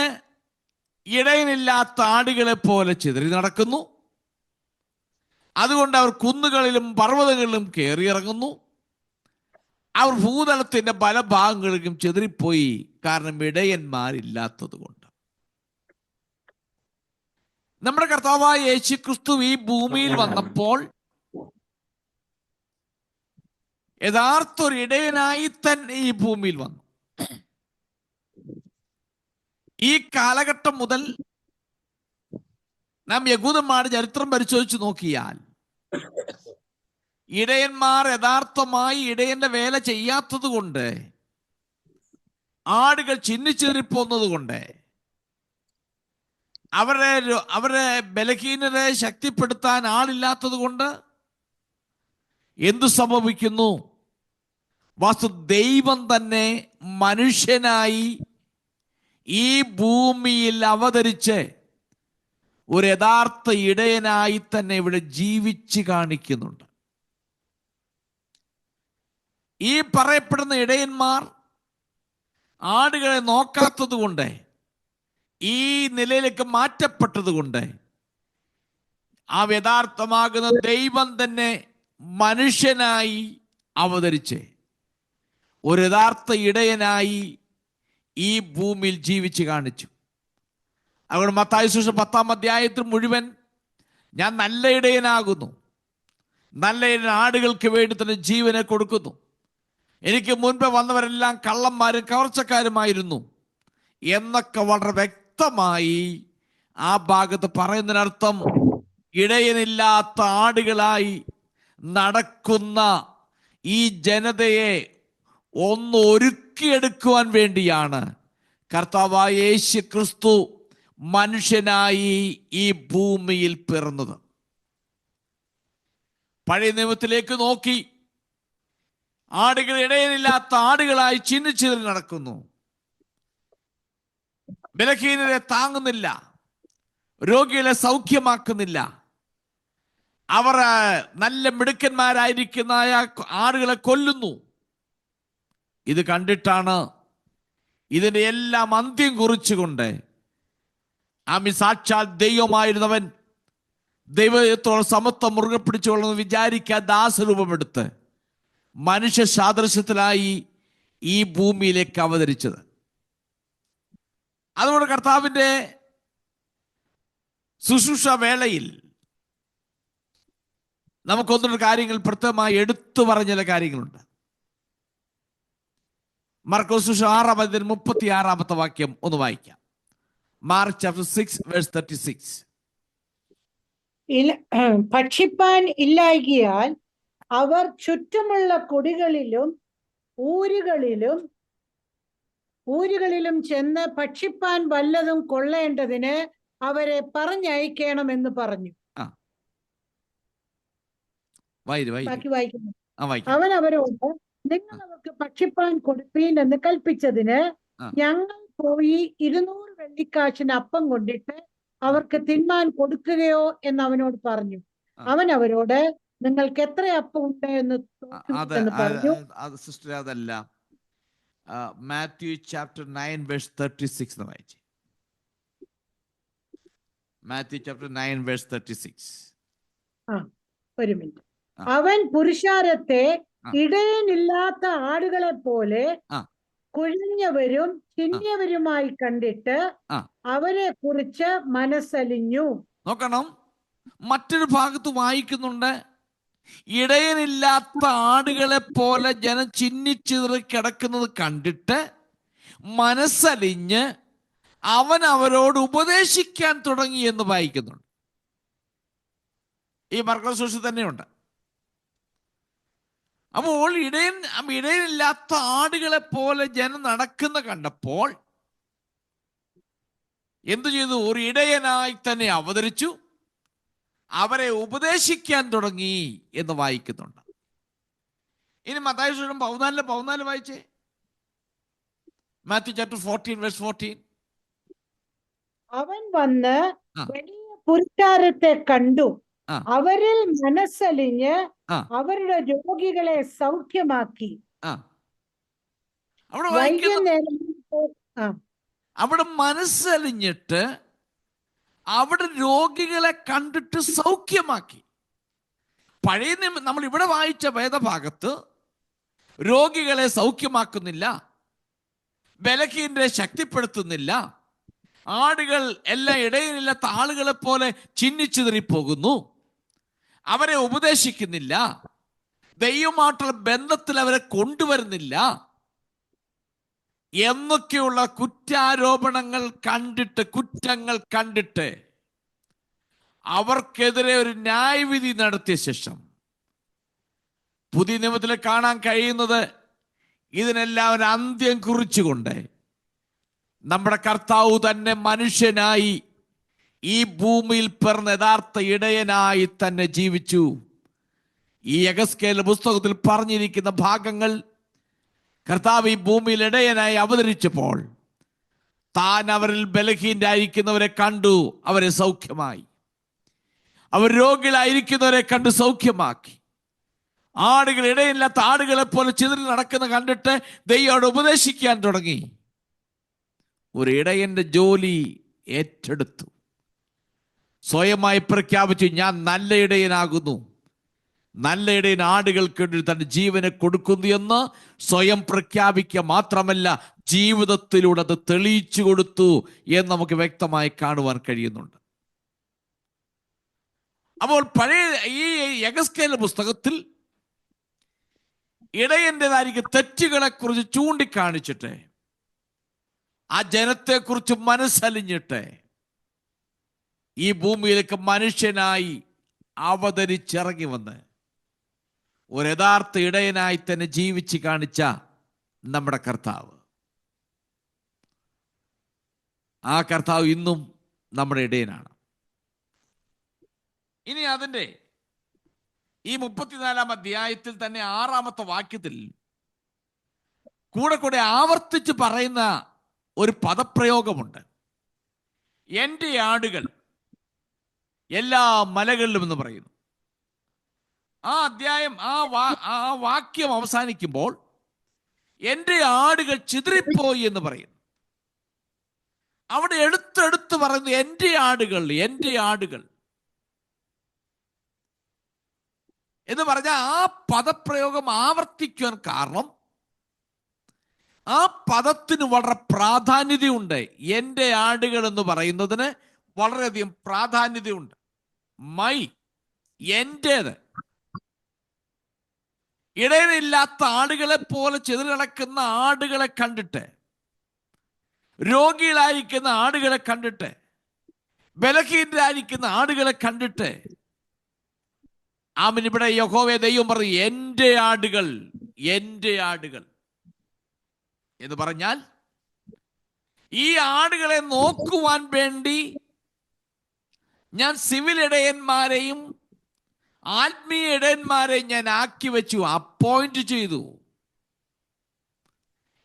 ഇടയനില്ലാത്ത ആടുകളെ പോലെ ചിതറി നടക്കുന്നു. അതുകൊണ്ട് അവർ കുന്നുകളിലും പർവ്വതങ്ങളിലും കയറിയിറങ്ങുന്നു. അവർ ഭൂതലത്തിന്റെ പല ഭാഗങ്ങളിലും ചിതറിപ്പോയി, കാരണം ഇടയന്മാരില്ലാത്തത് കൊണ്ട്. നമ്മുടെ കർത്താവായ യേശുക്രിസ്തു ഈ ഭൂമിയിൽ വന്നപ്പോൾ യഥാർത്ഥ ഒരു ഇടയനായി തന്നെ ഈ ഭൂമിയിൽ വന്നു. ഈ കാലഘട്ടം മുതൽ നാം യഹൂദന്മാരുടെ ചരിത്രം പരിശോധിച്ച് നോക്കിയാൽ ഇടയന്മാർ യഥാർത്ഥമായി ഇടയന്റെ വേല ചെയ്യാത്തത് കൊണ്ട്, ആടുകൾ ചിന്നിച്ചേറിപ്പോന്നത് കൊണ്ട്, അവരെ ബലഹീനരെ ശക്തിപ്പെടുത്താൻ ആളില്ലാത്തത് കൊണ്ട് എന്തു സംഭവിക്കുന്നു? ദൈവം തന്നെ മനുഷ്യനായി ഈ ഭൂമിയിൽ അവതരിച്ച് ഒരു യഥാർത്ഥ ഇടയനായി തന്നെ ഇവിടെ ജീവിച്ച് കാണിക്കുന്നുണ്ട്. ഈ പറയപ്പെടുന്ന ഇടയന്മാർ ആടുകളെ നോക്കാത്തത് കൊണ്ട്, ഈ നിലയിലേക്ക് മാറ്റപ്പെട്ടത് കൊണ്ട്, ആ യഥാർത്ഥമാകുന്ന ദൈവം തന്നെ മനുഷ്യനായി അവതരിച്ച് ഒരു യഥാർത്ഥ ഇടയനായി ഈ ഭൂമിയിൽ ജീവിച്ച് കാണിച്ചു. അതുകൊണ്ട് മത്തായി സുവിശേഷം 10-ാം അധ്യായത്തിൽ മുഴുവൻ ഞാൻ നല്ല ഇടയനാകുന്നു, നല്ല ഇടയൻ ആടുകൾക്ക് വേണ്ടി തന്നെ ജീവനെ കൊടുക്കുന്നു, എനിക്ക് മുൻപ് വന്നവരെല്ലാം കള്ളന്മാരും കവർച്ചക്കാരുമായിരുന്നു എന്നൊക്കെ വളരെ വ്യക്തമായി ആ ഭാഗത്ത് പറയുന്നതിനർത്ഥം, ഇടയനില്ലാത്ത ആടുകളായി നടക്കുന്ന ഈ ജനതയെ ഒന്ന് ഒരുക്കിയെടുക്കുവാൻ വേണ്ടിയാണ് കർത്താവായ യേശു ക്രിസ്തു മനുഷ്യനായി ഈ ഭൂമിയിൽ പിറന്നത്. പഴയ നിയമത്തിലേക്ക് നോക്കി ആടുകൾ ഇടയനില്ലാത്ത ആടുകളായി ചിന്നിച്ചിതറി നടക്കുന്നു, ബലഹീനരെ താങ്ങുന്നില്ല, രോഗികളെ സൗഖ്യമാക്കുന്നില്ല, അവർ നല്ല മിടുക്കന്മാരായിരിക്കുന്ന ആടുകളെ കൊല്ലുന്നു. ഇത് കണ്ടിട്ടാണ് ഇതിന്റെ എല്ലാം അന്ത്യം കുറിച്ചുകൊണ്ട് സാക്ഷാൽ ദൈവമായിരുന്നവൻ ദൈവത്തോട് സമത്വം മുറുകെ പിടിച്ചുകൊള്ളുന്ന വിചാരിക്കാൻ ദാസരൂപമെടുത്ത് മനുഷ്യ സാദൃശ്യത്തിലായി ഈ ഭൂമിയിലേക്ക് അവതരിച്ചത്. അതുകൊണ്ട് കർത്താവിന്റെ ശുശ്രൂഷ വേളയിൽ നമുക്കൊന്നൊരു കാര്യങ്ങൾ പ്രത്യേകമായി എടുത്തു പറഞ്ഞ ചില കാര്യങ്ങളുണ്ട്. മർക്കോസ് 6:36 വാക്യം ഒന്ന് വായിക്കാം. Mark chapter 6 verse 36. ഭക്ഷിപ്പാൻ ഇല്ലായ്കയാൽ അവർ ചുറ്റുമുള്ള കുടികളിലും ഊരുകളിലും ചെന്ന് ഭക്ഷിപ്പാൻ വല്ലതും കൊള്ളേണ്ടതിന് അവരെ പറഞ്ഞയക്കണമെന്ന് പറഞ്ഞു. ബാക്കി വായിക്കുന്നു. അവൻ അവരോട്, നിങ്ങൾ അവർക്ക് ഭക്ഷിപ്പാൻ കൊടുപ്പീൻ എന്ന് കൽപ്പിച്ചതിന് ഞങ്ങൾ പോയി 200 വെള്ളിക്കാശിന് അപ്പം കൊണ്ടിട്ട് അവർക്ക് തിന്മാൻ കൊടുക്കുകയോ എന്ന് അവനോട് പറഞ്ഞു. അവൻ അവരോട്, നിങ്ങൾക്ക് എത്ര അപ്പം ഉണ്ട് എന്ന് പറഞ്ഞു. സിസ്റ്റർ, അതല്ല, മാത്യു ചാപ്റ്റർ 9 വേഴ്സ് 36 വായിച്ചു. Matthew chapter 9 verse 36. ഒരു മിനിറ്റ്. അവൻ പുരുഷാരത്തെ ഇടയനില്ലാത്ത ആടുകളെ പോലെ കുഴഞ്ഞവരും ചിന്നിയവരുമായി കണ്ടിട്ട് അവരെ കുറിച്ച് മനസ്സലിഞ്ഞു. നോക്കണം, മറ്റൊരു ഭാഗത്ത് വായിക്കുന്നുണ്ട്, ഇടയനില്ലാത്ത ആടുകളെ പോലെ ജനം ചിന്നിച്ചിതറി കിടക്കുന്നത് കണ്ടിട്ട് മനസ്സലിഞ്ഞ് അവൻ അവരോട് ഉപദേശിക്കാൻ തുടങ്ങി എന്ന് വായിക്കുന്നുണ്ട്. ഈ മർക്കോസ് സുവിശേഷത്തിൽ തന്നെയുണ്ട്. അപ്പോൾ ഇടയനില്ലാത്ത ആടുകളെ പോലെ ജനം നടക്കുന്ന കണ്ടപ്പോൾ എന്തു ചെയ്തു? ഒരു ഇടയനായി തന്നെ അവതരിച്ചു, അവരെ ഉപദേശിക്കാൻ തുടങ്ങി എന്ന് വായിക്കുന്നുണ്ട്. ഇനി മത്തായി സുവിശേഷം 14 വായിച്ചേ. Matthew chapter 14 verse 14. അവൻ വന്ന് വലിയ പുരുഷാരത്തെ കണ്ടു, അവരിൽ മനസ്സലിഞ്ഞ് അവരുടെ രോഗികളെ സൗഖ്യമാക്കി. അവിടെ മനസ്സലിഞ്ഞിട്ട് അവിടെ രോഗികളെ കണ്ടിട്ട് സൗഖ്യമാക്കി. പഴയ നമ്മൾ ഇവിടെ വായിച്ച വേദഭാഗത്ത് രോഗികളെ സൗഖ്യമാക്കുന്നില്ല, ബലഹീനരെ ശക്തിപ്പെടുത്തുന്നില്ല, ആടുകൾ എല്ലാം ഇടയിലില്ലാത്ത ആളുകളെ പോലെ ചിന്നിച്ചിതറിപ്പോകുന്നു, അവരെ ഉപദേശിക്കുന്നില്ല, ദൈവമായിട്ടുള്ള ബന്ധത്തിൽ അവരെ കൊണ്ടുവരുന്നില്ല എന്നൊക്കെയുള്ള കുറ്റാരോപണങ്ങൾ കുറ്റങ്ങൾ കണ്ടിട്ട് അവർക്കെതിരെ ഒരു ന്യായവിധി നടത്തിയ ശേഷം പുതിയ നിയമത്തിൽ കാണാൻ കഴിയുന്നത്, ഇതിനെല്ലാം ഒരു അന്ത്യം കുറിച്ചുകൊണ്ട് നമ്മുടെ കർത്താവ് തന്നെ മനുഷ്യനായി ഈ ഭൂമിയിൽ പിറന്ന യഥാർത്ഥ ഇടയനായി തന്നെ ജീവിച്ചു. ഈ യെഹെസ്കേൽ പുസ്തകത്തിൽ പറഞ്ഞിരിക്കുന്ന ഭാഗങ്ങൾ കർത്താവ് ഈ ഭൂമിയിൽ ഇടയനായി അവതരിച്ചപ്പോൾ താൻ അവരിൽ ബലഹീനരായിരിക്കുന്നവരെ കണ്ടു, അവരെ സൗഖ്യമായി. അവർ രോഗികളായിരിക്കുന്നവരെ കണ്ട് സൗഖ്യമാക്കി. ആടുകൾ ഇടയില്ലാത്ത ആടുകളെ പോലെ ചിതറി നടക്കുന്ന കണ്ടിട്ട് ദൈവത്തോട് ഉപദേശിക്കാൻ തുടങ്ങി. ഒരു ഇടയന്റെ ജോലി ഏറ്റെടുത്തു. സ്വയമായി പ്രഖ്യാപിച്ചു, ഞാൻ നല്ല ഇടയനാകുന്നു, നല്ല ഇടയൻ ആടുകൾക്ക് വേണ്ടി തന്റെ ജീവനെ കൊടുക്കുന്നു എന്ന് സ്വയം പ്രഖ്യാപിക്കുക മാത്രമല്ല, ജീവിതത്തിലൂടെ അത് തെളിയിച്ചു കൊടുത്തു എന്ന് നമുക്ക് വ്യക്തമായി കാണുവാൻ കഴിയുന്നുണ്ട്. അപ്പോൾ പഴയ ഈ യെഹെസ്കേൽ പുസ്തകത്തിൽ ഇടയൻ്റെതായിരിക്കും തെറ്റുകളെ കുറിച്ച് ചൂണ്ടിക്കാണിച്ചിട്ട് ആ ജനത്തെക്കുറിച്ച് മനസ്സലിഞ്ഞിട്ട് ഈ ഭൂമിയിലേക്ക് മനുഷ്യനായി അവതരിച്ചിറങ്ങി വന്ന് ഒരു യഥാർത്ഥ ഇടയനായി തന്നെ ജീവിച്ച് കാണിച്ച നമ്മുടെ കർത്താവ്, ആ കർത്താവ് ഇന്നും നമ്മുടെ ഇടയനാണ്. ഇനി അതിൻ്റെ ഈ 34 അധ്യായത്തിൽ തന്നെ 6-ാമത്തെ വാക്യത്തിൽ കൂടെ ആവർത്തിച്ച് പറയുന്ന ഒരു പദപ്രയോഗമുണ്ട്. എൻ്റെ ആടുകൾ എല്ലാ മലകളിലും എന്ന് പറയുന്നു. ആ അധ്യായം ആ വാക്യം അവസാനിക്കുമ്പോൾ എൻ്റെ ആടുകൾ ചിതറിപ്പോയി എന്ന് പറയുന്നു. അവിടെ എടുത്തെടുത്ത് പറയുന്നു എൻ്റെ ആടുകൾ, എൻ്റെ ആടുകൾ എന്ന് പറഞ്ഞാൽ ആ പദപ്രയോഗം ആവർത്തിക്കാൻ കാരണം ആ പദത്തിന് വളരെ പ്രാധാന്യതയുണ്ട്. എൻ്റെ ആടുകൾ എന്ന് പറയുന്നതിന് വളരെയധികം പ്രാധാന്യതയുണ്ട്. മൈ, എൻ്റേത്. ഇടയനില്ലാത്ത ആടുകളെ പോലെ ചിതറികിടക്കുന്ന ആടുകളെ കണ്ടിട്ട്, രോഗികളായിരിക്കുന്ന ആടുകളെ കണ്ടിട്ട്, ബലഹീനരായിരിക്കുന്ന ആടുകളെ കണ്ടിട്ട്, ഇവിടെ യഹോവേ ദൈവം പറയും, എൻ്റെ ആടുകൾ, എൻ്റെ ആടുകൾ എന്ന് പറഞ്ഞാൽ ഈ ആടുകളെ നോക്കുവാൻ വേണ്ടി ഞാൻ സിവിൽ ഇടയന്മാരെയും ആത്മീയ ഇടയന്മാരെയും ഞാൻ ആക്കി വെച്ചു, അപ്പോയിന്റ് ചെയ്തു.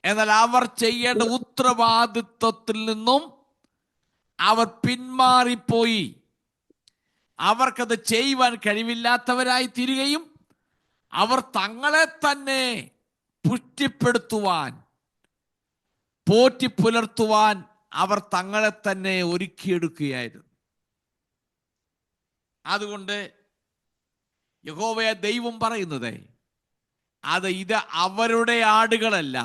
എന്നാൽ അവർ ചെയ്യേണ്ട ഉത്തരവാദിത്വത്തിൽ നിന്നും അവർ പിന്മാറിപ്പോയി. അവർക്കത് ചെയ്യുവാൻ കഴിവില്ലാത്തവരായി തീരുകയും അവർ തങ്ങളെ തന്നെ പുഷ്ടിപ്പെടുത്തുവാൻ, പോറ്റി പുലർത്തുവാൻ അവർ തങ്ങളെ തന്നെ ഒരുക്കിയെടുക്കുകയായിരുന്നു. അതുകൊണ്ട് യഹോവയെ ദൈവം പറയുന്നത്, ഇത് അവരുടെ ആടുകളല്ല,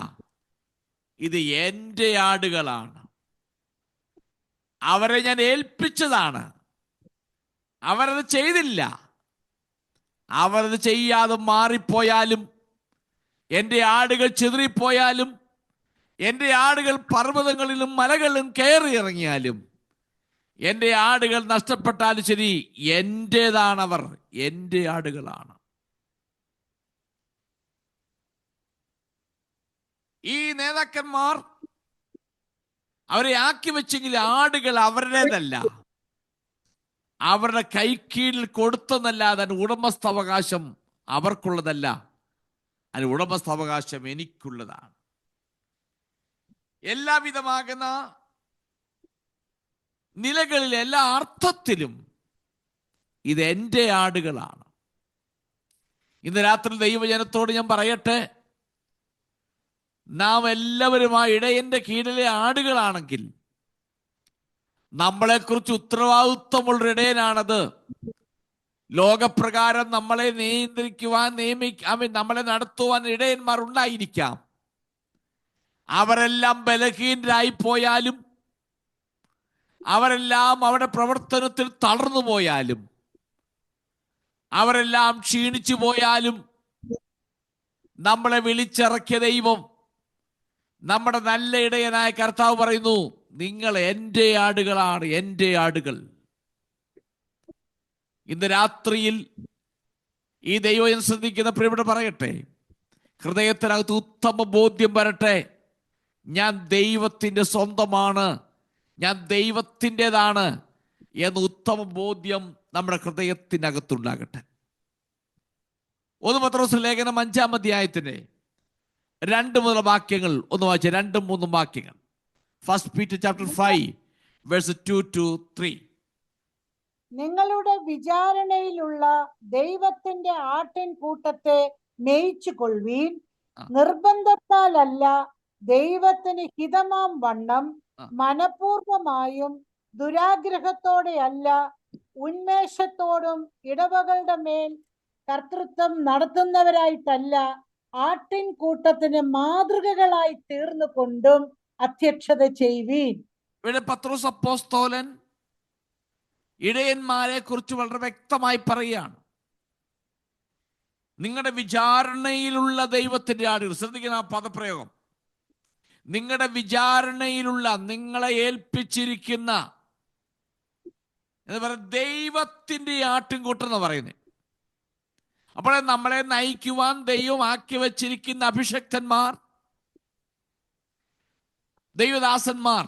ഇത് എൻ്റെ ആടുകളാണ്. അവരെ ഞാൻ ഏൽപ്പിച്ചതാണ്, അവരത് ചെയ്തില്ല. അവരത് ചെയ്യാതെ മാറിപ്പോയാലും, എൻ്റെ ആടുകൾ ചിതറിപ്പോയാലും, എൻ്റെ ആടുകൾ പർവ്വതങ്ങളിലും മലകളിലും കയറി ഇറങ്ങിയാലും, എൻ്റെ ആടുകൾ നഷ്ടപ്പെട്ടാലും ശരി, എൻ്റേതാണവർ, എൻ്റെ ആടുകളാണ്. ഈ നേതാക്കന്മാർ അവരെ ആക്കി വെച്ചെങ്കിൽ ആടുകൾ അവരുടേതല്ല, അവരുടെ കൈക്കീഴിൽ കൊടുത്തെന്നല്ലാതെ അതിന് ഉടമസ്ഥാവകാശം അവർക്കുള്ളതല്ല, അതിന് ഉടമസ്ഥാവകാശം എനിക്കുള്ളതാണ്. എല്ലാവിധമാകുന്ന നിലകളിൽ, എല്ലാ അർത്ഥത്തിലും ഇത് എൻ്റെ ആടുകളാണ്. ഇന്ന് രാത്രി ദൈവജനത്തോട് ഞാൻ പറയട്ടെ, നാം എല്ലാവരും ആ ഇടയന്റെ കീഴിലെ ആടുകളാണെങ്കിൽ നമ്മളെക്കുറിച്ച് ഉത്തരവാദിത്വമുള്ള ഇടയനാണത്. ലോകപ്രകാരം നമ്മളെ നിയന്ത്രിക്കുവാൻ നമ്മളെ നടത്തുവാൻ ഇടയന്മാർ ഉണ്ടായിരിക്കാം. അവരെല്ലാം ബലഹീനരായി പോയാലും, അവരെല്ലാം അവരുടെ പ്രവർത്തനത്തിൽ തളർന്നു പോയാലും, അവരെല്ലാം ക്ഷീണിച്ചു പോയാലും, നമ്മളെ വിളിച്ചിറക്കിയ ദൈവം, നമ്മുടെ നല്ല ഇടയനായ കർത്താവ് പറയുന്നു, നിങ്ങൾ എൻ്റെ ആടുകളാണ്, എൻ്റെ ആടുകൾ. ഇന്ന് രാത്രിയിൽ ഈ ദൈവം ശ്രദ്ധിക്കുന്ന പ്രിയപ്പെട്ട പറയട്ടെ, ഹൃദയത്തിനകത്ത് ഉത്തമ ബോധ്യം വരട്ടെ, ഞാൻ ദൈവത്തിൻ്റെ സ്വന്തമാണ്, ഞാൻ ദൈവത്തിൻ്റെതാണ് എന്ന ഉത്തമ ബോധ്യം നമ്മുടെ ഹൃദയത്തിനകത്തുണ്ടാകട്ടെ. 1 പത്രോസ് ലേഖനം 5-ാം അധ്യായത്തിന്റെ 2 മുതൽ വാക്യങ്ങൾ ഒന്ന് വായിച്ച, 2-3 വാക്യങ്ങൾ. 1 Peter chapter 5 verse 2-3. നിങ്ങളുടെ വിചാരണയിലുള്ള ദൈവത്തിന്റെ ആട്ടിൻ കൂട്ടത്തെ മേയിച്ചു കൊള്ളുവീൻ, നിർബന്ധത്താലല്ല, ദൈവത്തിന് ഹിതമാം വണ്ണം, മനഃപൂർവമായും ദുരാഗ്രഹത്തോടെ അല്ല, ഉന്മേഷത്തോടും ഇടവകളുടെ മേൽ കർത്തൃത്വം നടത്തുന്നവരായിട്ടല്ല, ആട്ടിൻ കൂട്ടത്തിന് മാതൃകകളായി തീർന്നുകൊണ്ടും അധ്യക്ഷത ചെയ്യുവീൻ. ഇവിടെ പത്രോസ് അപ്പോസ്തലൻ ഇടയന്മാരെ കുറിച്ച് വളരെ വ്യക്തമായി പറയുകയാണ്. നിങ്ങളുടെ വിചാരണയിലുള്ള ദൈവത്തിന്റെ ആടുകൾ. ശ്രദ്ധിക്കുന്ന ആ പദപ്രയോഗം, നിങ്ങളുടെ വിചാരണയിലുള്ള, നിങ്ങളെ ഏൽപ്പിച്ചിരിക്കുന്ന എന്ന് പറയുന്നത് ദൈവത്തിന്റെ ആട്ടിൻകൂട്ടം എന്ന് പറയുന്നത്. അപ്പോൾ നമ്മളെ നയിക്കുവാൻ ദൈവം ആക്കി വച്ചിരിക്കുന്ന അഭിഷക്തന്മാർ, ദൈവദാസന്മാർ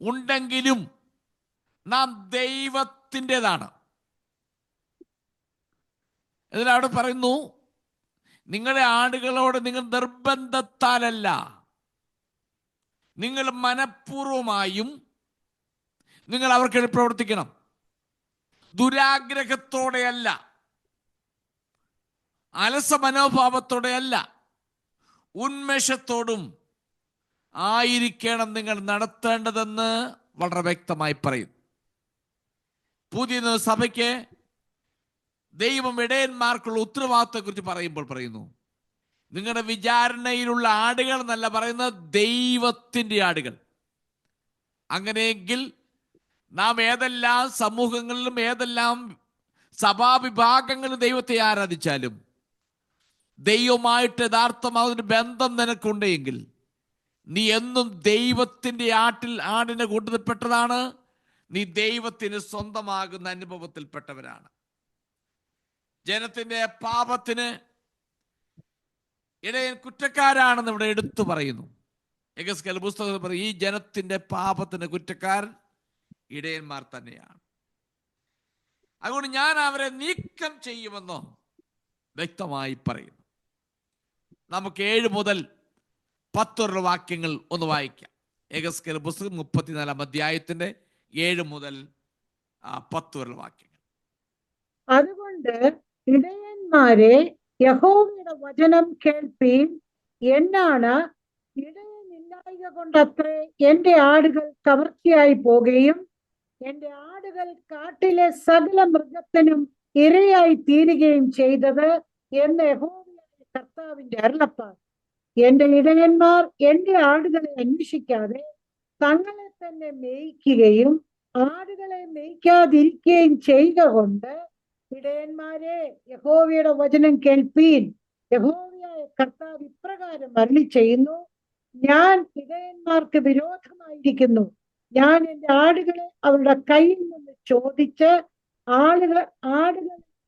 ഉണ്ടെങ്കിലും നാം ദൈവത്തിൻ്റെതാണ്. എന്നിട്ട് പറയുന്നു, നിങ്ങളുടെ ആടുകളോട് നിങ്ങൾ നിർബന്ധത്താലല്ല, നിങ്ങൾ മനഃപൂർവമായും നിങ്ങൾ അവർക്ക് പ്രവർത്തിക്കണം. ദുരാഗ്രഹത്തോടെയല്ല, അലസ മനോഭാവത്തോടെയല്ല, ഉന്മേഷത്തോടും ആയിരിക്കണം നിങ്ങൾ നടത്തേണ്ടതെന്ന് വളരെ വ്യക്തമായി പറയും. പുതിയ സഭയ്ക്ക് ദൈവം ഇടയന്മാർക്കുള്ള ഉത്തരവാദിത്തത്തെ കുറിച്ച് പറയുമ്പോൾ പറയുന്നു, നിങ്ങളുടെ വിചാരണയിലുള്ള ആടുകൾ എന്നല്ല പറയുന്നത്, ദൈവത്തിൻ്റെ ആടുകൾ. അങ്ങനെയെങ്കിൽ നാം ഏതെല്ലാം സമൂഹങ്ങളിലും ഏതെല്ലാം സഭാവിഭാഗങ്ങളിലും ദൈവത്തെ ആരാധിച്ചാലും ദൈവമായിട്ട് യഥാർത്ഥമാവുന്ന ബന്ധം നിനക്കുണ്ടെങ്കിൽ നീ എന്നും ദൈവത്തിൻ്റെ ആടിനെ കൂട്ടത്തിൽപ്പെട്ടതാണ്. നീ ദൈവത്തിന് സ്വന്തമാകുന്ന അനുഭവത്തിൽപ്പെട്ടവരാണ്. ജനത്തിന്റെ പാപത്തിന് ഇടയൻ കുറ്റക്കാരാണെന്ന് ഇവിടെ എടുത്തു പറയുന്നു. യെഹെസ്കേൽ പുസ്തകത്തിൽ പറയും, ഈ ജനത്തിന്റെ പാപത്തിന് കുറ്റക്കാരൻ ഇടയന്മാർ തന്നെയാണ്. അതുകൊണ്ട് ഞാൻ അവരെ നീക്കം ചെയ്യുമെന്നോ വ്യക്തമായി പറയുന്നു. നമുക്ക് 7 മുതൽ 10 വരെയുള്ള വാക്യങ്ങൾ ഒന്ന് വായിക്കാം. യെഹെസ്കേൽ പുസ്തകം 34 അധ്യായത്തിന്റെ 7 മുതൽ 10 വരെയുള്ള വാക്യങ്ങൾ. അതുകൊണ്ട് ഇടയന്മാരെ, യഹോവയുടെ വചനം കേൾപ്പീൻ. എന്നാണ് ഇടയനില്ലായ്ക കൊണ്ടത്രേ എന്റെ ആടുകൾ കവർച്ചയായി പോകുകയും എന്റെ ആടുകൾ കാട്ടിലെ സകല മൃഗത്തിനും ഇരയായി തീരുകയും ചെയ്തത് എന്ന് യഹോവയായ കർത്താവിന്റെ അരുളപ്പാട്. എന്റെ ഇടയന്മാർ എന്റെ ആടുകളെ അന്വേഷിക്കാതെ തങ്ങളെ തന്നെ മേയ്ക്കുകയും ആടുകളെ മേയ്ക്കാതിരിക്കുകയും ചെയ്യുക കൊണ്ട്, ഇടയന്മാരെ, യഹോവയുടെ വചനം കേൾപ്പീൻ. യഹോവയായ കർത്താവ് ഇപ്രകാരം അരുളി ചെയ്യുന്നു, ഞാൻ ഇടയന്മാർക്ക് വിരോധമായിരിക്കുന്നു. ഞാൻ എന്റെ ആടുകളെ അവരുടെ കയ്യിൽ നിന്ന് ചോദിച്ച് ആടുകളെ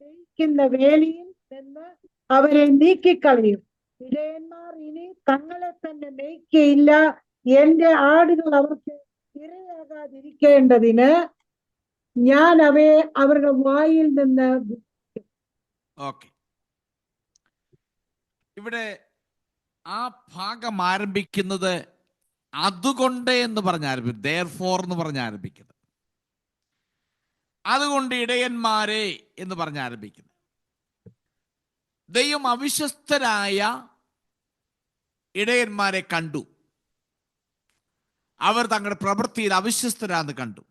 മേയ്ക്കുന്ന വേലിയിൽ നിന്ന് അവരെ നീക്കിക്കളയും. ഇടയന്മാർ ഇനി തങ്ങളെ തന്നെ മേയ്ക്കയില്ല. എന്റെ ആടുകൾ അവർക്ക് ഇരയാകാതിരിക്കേണ്ടതിന് ഞാൻ അവയെ അവരുടെ വായിൽ നിന്ന്. ഓക്കെ, ഇവിടെ ആ ഭാഗം ആരംഭിക്കുന്നത് അതുകൊണ്ട് എന്ന് പറഞ്ഞ് ആരംഭിക്കും. therefore എന്ന് പറഞ്ഞ് ആരംഭിക്കുന്നത്. അതുകൊണ്ട് ഇടയന്മാരെ എന്ന് പറഞ്ഞ് ആരംഭിക്കുന്നത്. ദൈവം അവിശ്വസ്തരായ ഇടയന്മാരെ കണ്ടു. അവർ തങ്ങളുടെ പ്രവൃത്തിയിൽ അവിശ്വസ്തരാന്ന് കണ്ടു.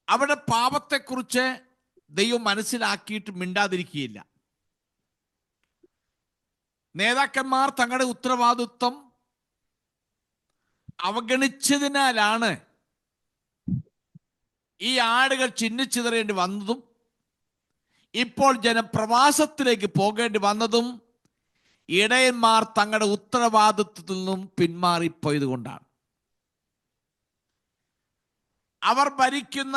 അവരുടെ പാപത്തെക്കുറിച്ച് ദൈവം മനസ്സിലാക്കിയിട്ട് മിണ്ടാതിരിക്കുകയില്ല. നേതാക്കന്മാർ തങ്ങളുടെ ഉത്തരവാദിത്വം അവഗണിച്ചതിനാലാണ് ഈ ആടുകൾ ചിഹ്നിച്ചിതറേണ്ടി വന്നതും ഇപ്പോൾ ജനപ്രവാസത്തിലേക്ക് പോകേണ്ടി വന്നതും ഇടയന്മാർ തങ്ങളുടെ ഉത്തരവാദിത്വത്തിൽ നിന്നും പിന്മാറിപ്പോയത് കൊണ്ടാണ്. അവർ ഭരിക്കുന്ന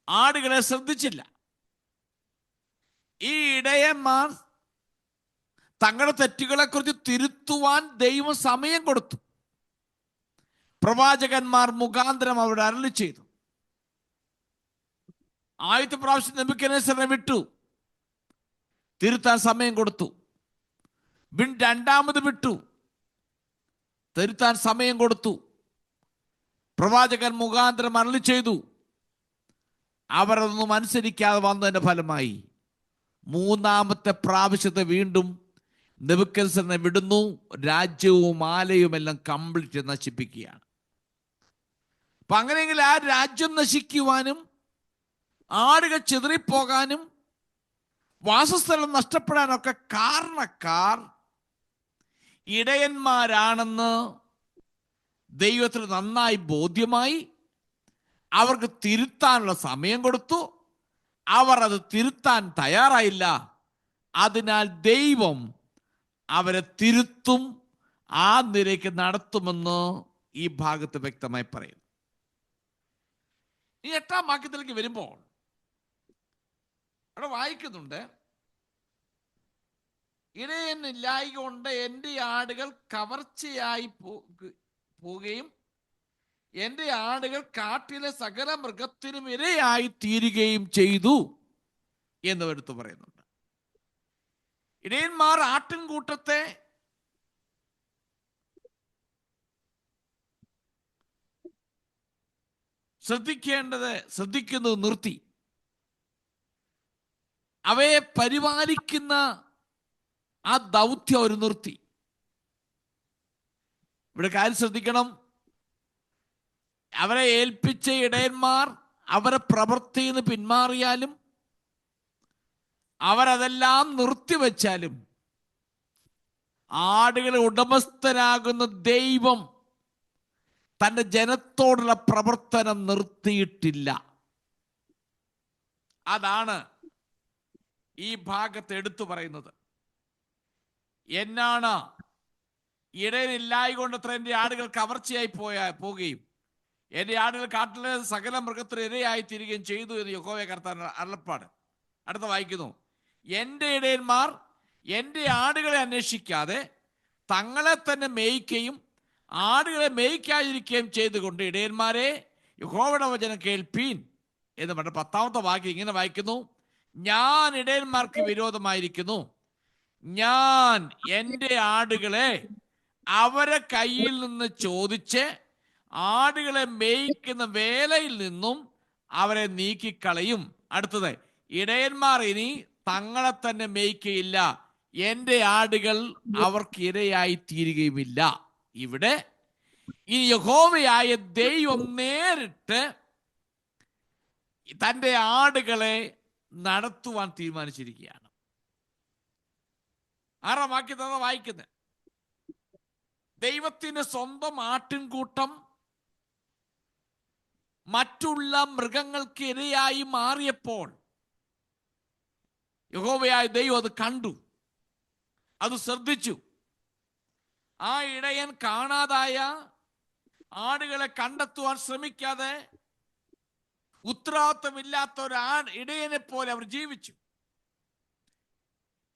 ആടുകളെ ശ്രദ്ധിച്ചില്ല. ഈ ഇടയന്മാർ തങ്ങളുടെ തെറ്റുകളെക്കുറിച്ച് തിരുത്തുവാൻ ദൈവം സമയം കൊടുത്തു. പ്രവാചകന്മാർ മുഖാന്തരം അവിടെ അരുളി ചെയ്തു. ആദ്യത്തെ പ്രാവശ്യം നെബൂഖദ്നേസറിനെ വിട്ടു, തിരുത്താൻ സമയം കൊടുത്തു. രണ്ടാമത് വിട്ടു, തിരുത്താൻ സമയം കൊടുത്തു. പ്രവാചകൻ മുഖാന്തരം അരുളി ചെയ്തു. അവരതൊന്നും അനുസരിക്കാതെ വന്നതിന്റെ ഫലമായി മൂന്നാമത്തെ പ്രാവശ്യത്തെ വീണ്ടും നെബൂഖദ്നേസറിനെ വിടുന്നു. രാജ്യവും ആലയവും എല്ലാം കംപ്ലീറ്റ് നശിപ്പിക്കുകയാണ്. അപ്പൊ അങ്ങനെയെങ്കിൽ ആ രാജ്യം നശിക്കുവാനും ആടുകൾ ചിതറിപ്പോകാനും വാസസ്ഥലം നഷ്ടപ്പെടാനൊക്കെ കാരണക്കാർ ഇടയന്മാരാണെന്ന് ദൈവത്തിന് നന്നായി ബോധ്യമായി. അവർക്ക് തിരുത്താനുള്ള സമയം കൊടുത്തു. അവർ അത് തിരുത്താൻ തയ്യാറായില്ല. അതിനാൽ ദൈവം അവരെ തിരുത്തും, ആ നിലയ്ക്ക് നടത്തുമെന്ന് ഈ ഭാഗത്ത് വ്യക്തമായി പറയുന്നു. ഈ 8-ാം വാക്യത്തിലേക്ക് വരുമ്പോൾ അവിടെ വായിക്കുന്നുണ്ട്, ഇടയനില്ലായ്ക കൊണ്ട് എൻ്റെ ആടുകൾ കവർച്ചയായി പോവുകയും എൻ്റെ ആടുകൾ കാട്ടിലെ സകല മൃഗത്തിനും ഇരയായി തീരുകയും ചെയ്തു എന്ന് എടുത്തു പറയുന്നുണ്ട്. ഇടയന്മാർ ആട്ടിൻകൂട്ടത്തെ ശ്രദ്ധിക്കുന്നത് നിർത്തി. അവയെ പരിപാലിക്കുന്ന ആ ദൗത്യം അവർ നിർത്തി. ഇവിടെ കാര്യം ശ്രദ്ധിക്കണം. അവരെ ഏൽപ്പിച്ച ഇടയന്മാർ അവരെ പ്രവൃത്തിയിൽ നിന്ന് പിന്മാറിയാലും അവരതെല്ലാം നിർത്തിവെച്ചാലും ആടുകളെ ഉടമസ്ഥനാകുന്ന ദൈവം തൻ്റെ ജനത്തോടുള്ള പ്രവർത്തനം നിർത്തിയിട്ടില്ല. അതാണ് ഈ ഭാഗത്ത് എടുത്തു പറയുന്നത്. എന്നാണ് ഇടയനില്ലായകൊണ്ട് അത്ര എൻ്റെ ആടുകൾ കവർച്ചയായി പോവുകയും എൻ്റെ ആടുകൾ കാട്ടിലെ സകല മൃഗത്തിന് ഇരയായി തീരുകയും ചെയ്തു എന്ന് യഹോവ കർത്താവിന്റെ അരുളപ്പാട്. അടുത്ത വായിക്കുന്നു, എൻ്റെ ഇടയന്മാർ എൻ്റെ ആടുകളെ അന്വേഷിക്കാതെ തങ്ങളെ തന്നെ മേയ്ക്കുകയും ആടുകളെ മേയ്ക്കാതിരിക്കുകയും ചെയ്തുകൊണ്ട് ഇടയന്മാരെ യഹോവയുടെ വചനം കേൾപ്പീൻ എന്ന് പറഞ്ഞ 10ാമത്തെ വാക്യം ഇങ്ങനെ വായിക്കുന്നു, ഞാൻ ഇടയന്മാർക്ക് വിരോധമായിരിക്കുന്നു, ഞാൻ എൻ്റെ ആടുകളെ അവരെ കയ്യിൽ നിന്ന് ചോദിച്ച് ആടുകളെ മേയ്ക്കുന്ന വേലയിൽ നിന്നും അവരെ നീക്കിക്കളയും. അടുത്തത്, ഇടയന്മാർ ഇനി തങ്ങളെ തന്നെ മേയ്ക്കയില്ല, എൻ്റെ ആടുകൾ അവർക്ക് ഇരയായി തീരുകയുമില്ല. ഇവിടെ ഈ യഹോവയായ ദൈവം നേരിട്ട് തൻ്റെ ആടുകളെ നടത്തുവാൻ തീരുമാനിച്ചിരിക്കുകയാണ്. 6ാം വാക്യത്തെ വായിക്കുന്നത്, ദൈവത്തിന്റെ സ്വന്തം ആട്ടിൻകൂട്ടം മറ്റുള്ള മൃഗങ്ങൾക്ക് ഇരയായി മാറിയപ്പോൾ യഹോവയായ ദൈവം അത് കണ്ടു, അത് ശ്രദ്ധിച്ചു. ആ ഇടയൻ കാണാതായ ആടുകളെ കണ്ടെത്തുവാൻ ശ്രമിക്കാതെ ഉത്തരവാദിത്തമില്ലാത്ത ഒരു ഇടയനെ പോലെ അവർ ജീവിച്ചു.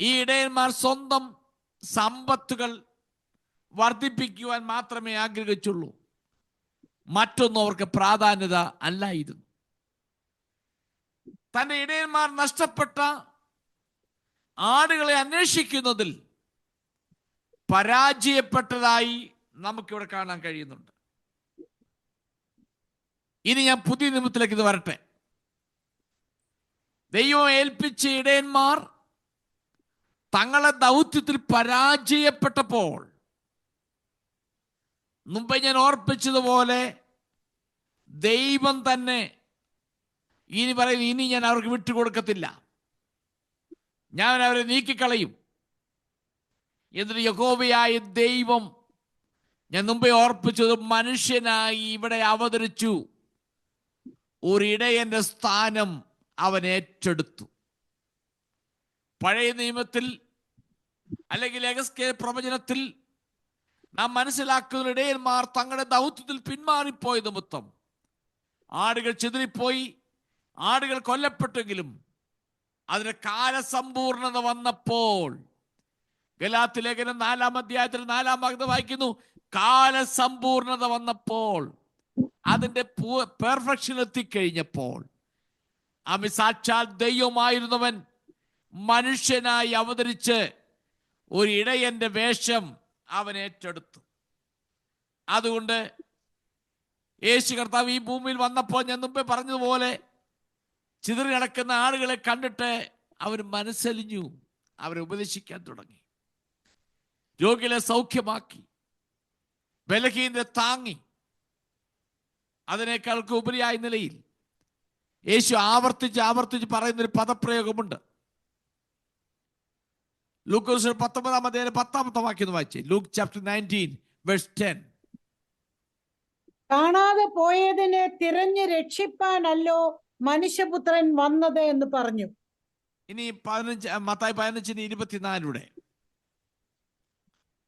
ഈ ഇടയന്മാർ സ്വന്തം സമ്പത്തുകൾ വർദ്ധിപ്പിക്കുവാൻ മാത്രമേ ആഗ്രഹിച്ചുള്ളൂ, മറ്റൊന്നും അവർക്ക് പ്രാധാന്യത അല്ലായിരുന്നു. തന്റെ ഇടയന്മാർ നഷ്ടപ്പെട്ട ആടുകളെ അന്വേഷിക്കുന്നതിൽ പരാജയപ്പെട്ടതായി നമുക്കിവിടെ കാണാൻ കഴിയുന്നുണ്ട്. ഇനി ഞാൻ പുതിയ നിയമത്തിലേക്ക് ഇത് വരട്ടെ. ദൈവം ഏൽപ്പിച്ച ഇടയന്മാർ തങ്ങളെ ദൗത്യത്തിൽ പരാജയപ്പെട്ടപ്പോൾ, മുമ്പ് ഞാൻ ഓർപ്പിച്ചതുപോലെ ദൈവം തന്നെ ഇനി പറയുന്നു, ഇനി ഞാൻ അവർക്ക് വിട്ടുകൊടുക്കത്തില്ല, ഞാൻ അവരെ നീക്കിക്കളയും. എന്നിട്ട് യഹോവയായ ദൈവം, ഞാൻ മുമ്പേ ഓർപ്പിച്ചത്, മനുഷ്യനായി ഇവിടെ അവതരിച്ചു. ഒരിടയന്റെ സ്ഥാനം അവൻ ഏറ്റെടുത്തു. പഴയ നിയമത്തിൽ അല്ലെങ്കിൽ യെഹെസ്കേൽ പ്രവചനത്തിൽ നാം മനസ്സിലാക്കുന്ന ഇടയന്മാർ തങ്ങളുടെ ദൗത്യത്തിൽ പിന്മാറിപ്പോയ നിമിത്തം ആടുകൾ ചിതറിപ്പോയി, ആടുകൾ കൊല്ലപ്പെട്ടെങ്കിലും അതിന് കാലസമ്പൂർണത വന്നപ്പോൾ, ഗലാത്യ ലേഖനം 4-ാം അധ്യായത്തിൽ 4-ാം ഭാഗത്ത് വായിക്കുന്നു, കാലസമ്പൂർണത വന്നപ്പോൾ, അതിന്റെ പെർഫെക്ഷൻ എത്തിക്കഴിഞ്ഞപ്പോൾ, സാക്ഷാൽ ദൈവമായിരുന്നവൻ മനുഷ്യനായി അവതരിച്ച് ഒരു ഇടയന്റെ വേഷം അവൻ ഏറ്റെടുത്തു. അതുകൊണ്ട് യേശു കർത്താവ് ഈ ഭൂമിയിൽ വന്നപ്പോൾ ഞാൻ മുമ്പേ പറഞ്ഞതുപോലെ ചിതറി നടക്കുന്ന ആളുകളെ കണ്ടിട്ട് അവർ മനസ്സലിഞ്ഞു, അവരെ ഉപദേശിക്കാൻ തുടങ്ങി, രോഗികളെ സൗഖ്യമാക്കി, ബലഹീനരെ താങ്ങി. അതിനേക്കാൾക്ക് ഉപരിയായ നിലയിൽ യേശു ആവർത്തിച്ച് പറയുന്നൊരു പദപ്രയോഗമുണ്ട്. ലൂക്കോസ് 19-ാം അധ്യായം 10-ാമത്തെ വാക്യം വായിച്ചേ. Luke chapter 19 verse 10. കാണാതെ പോയതിനെ തിരഞ്ഞു രക്ഷിപ്പാനല്ലോ മനുഷ്യപുത്രൻ വന്നത് എന്ന് പറഞ്ഞു. ഇനി മത്തായി 15:24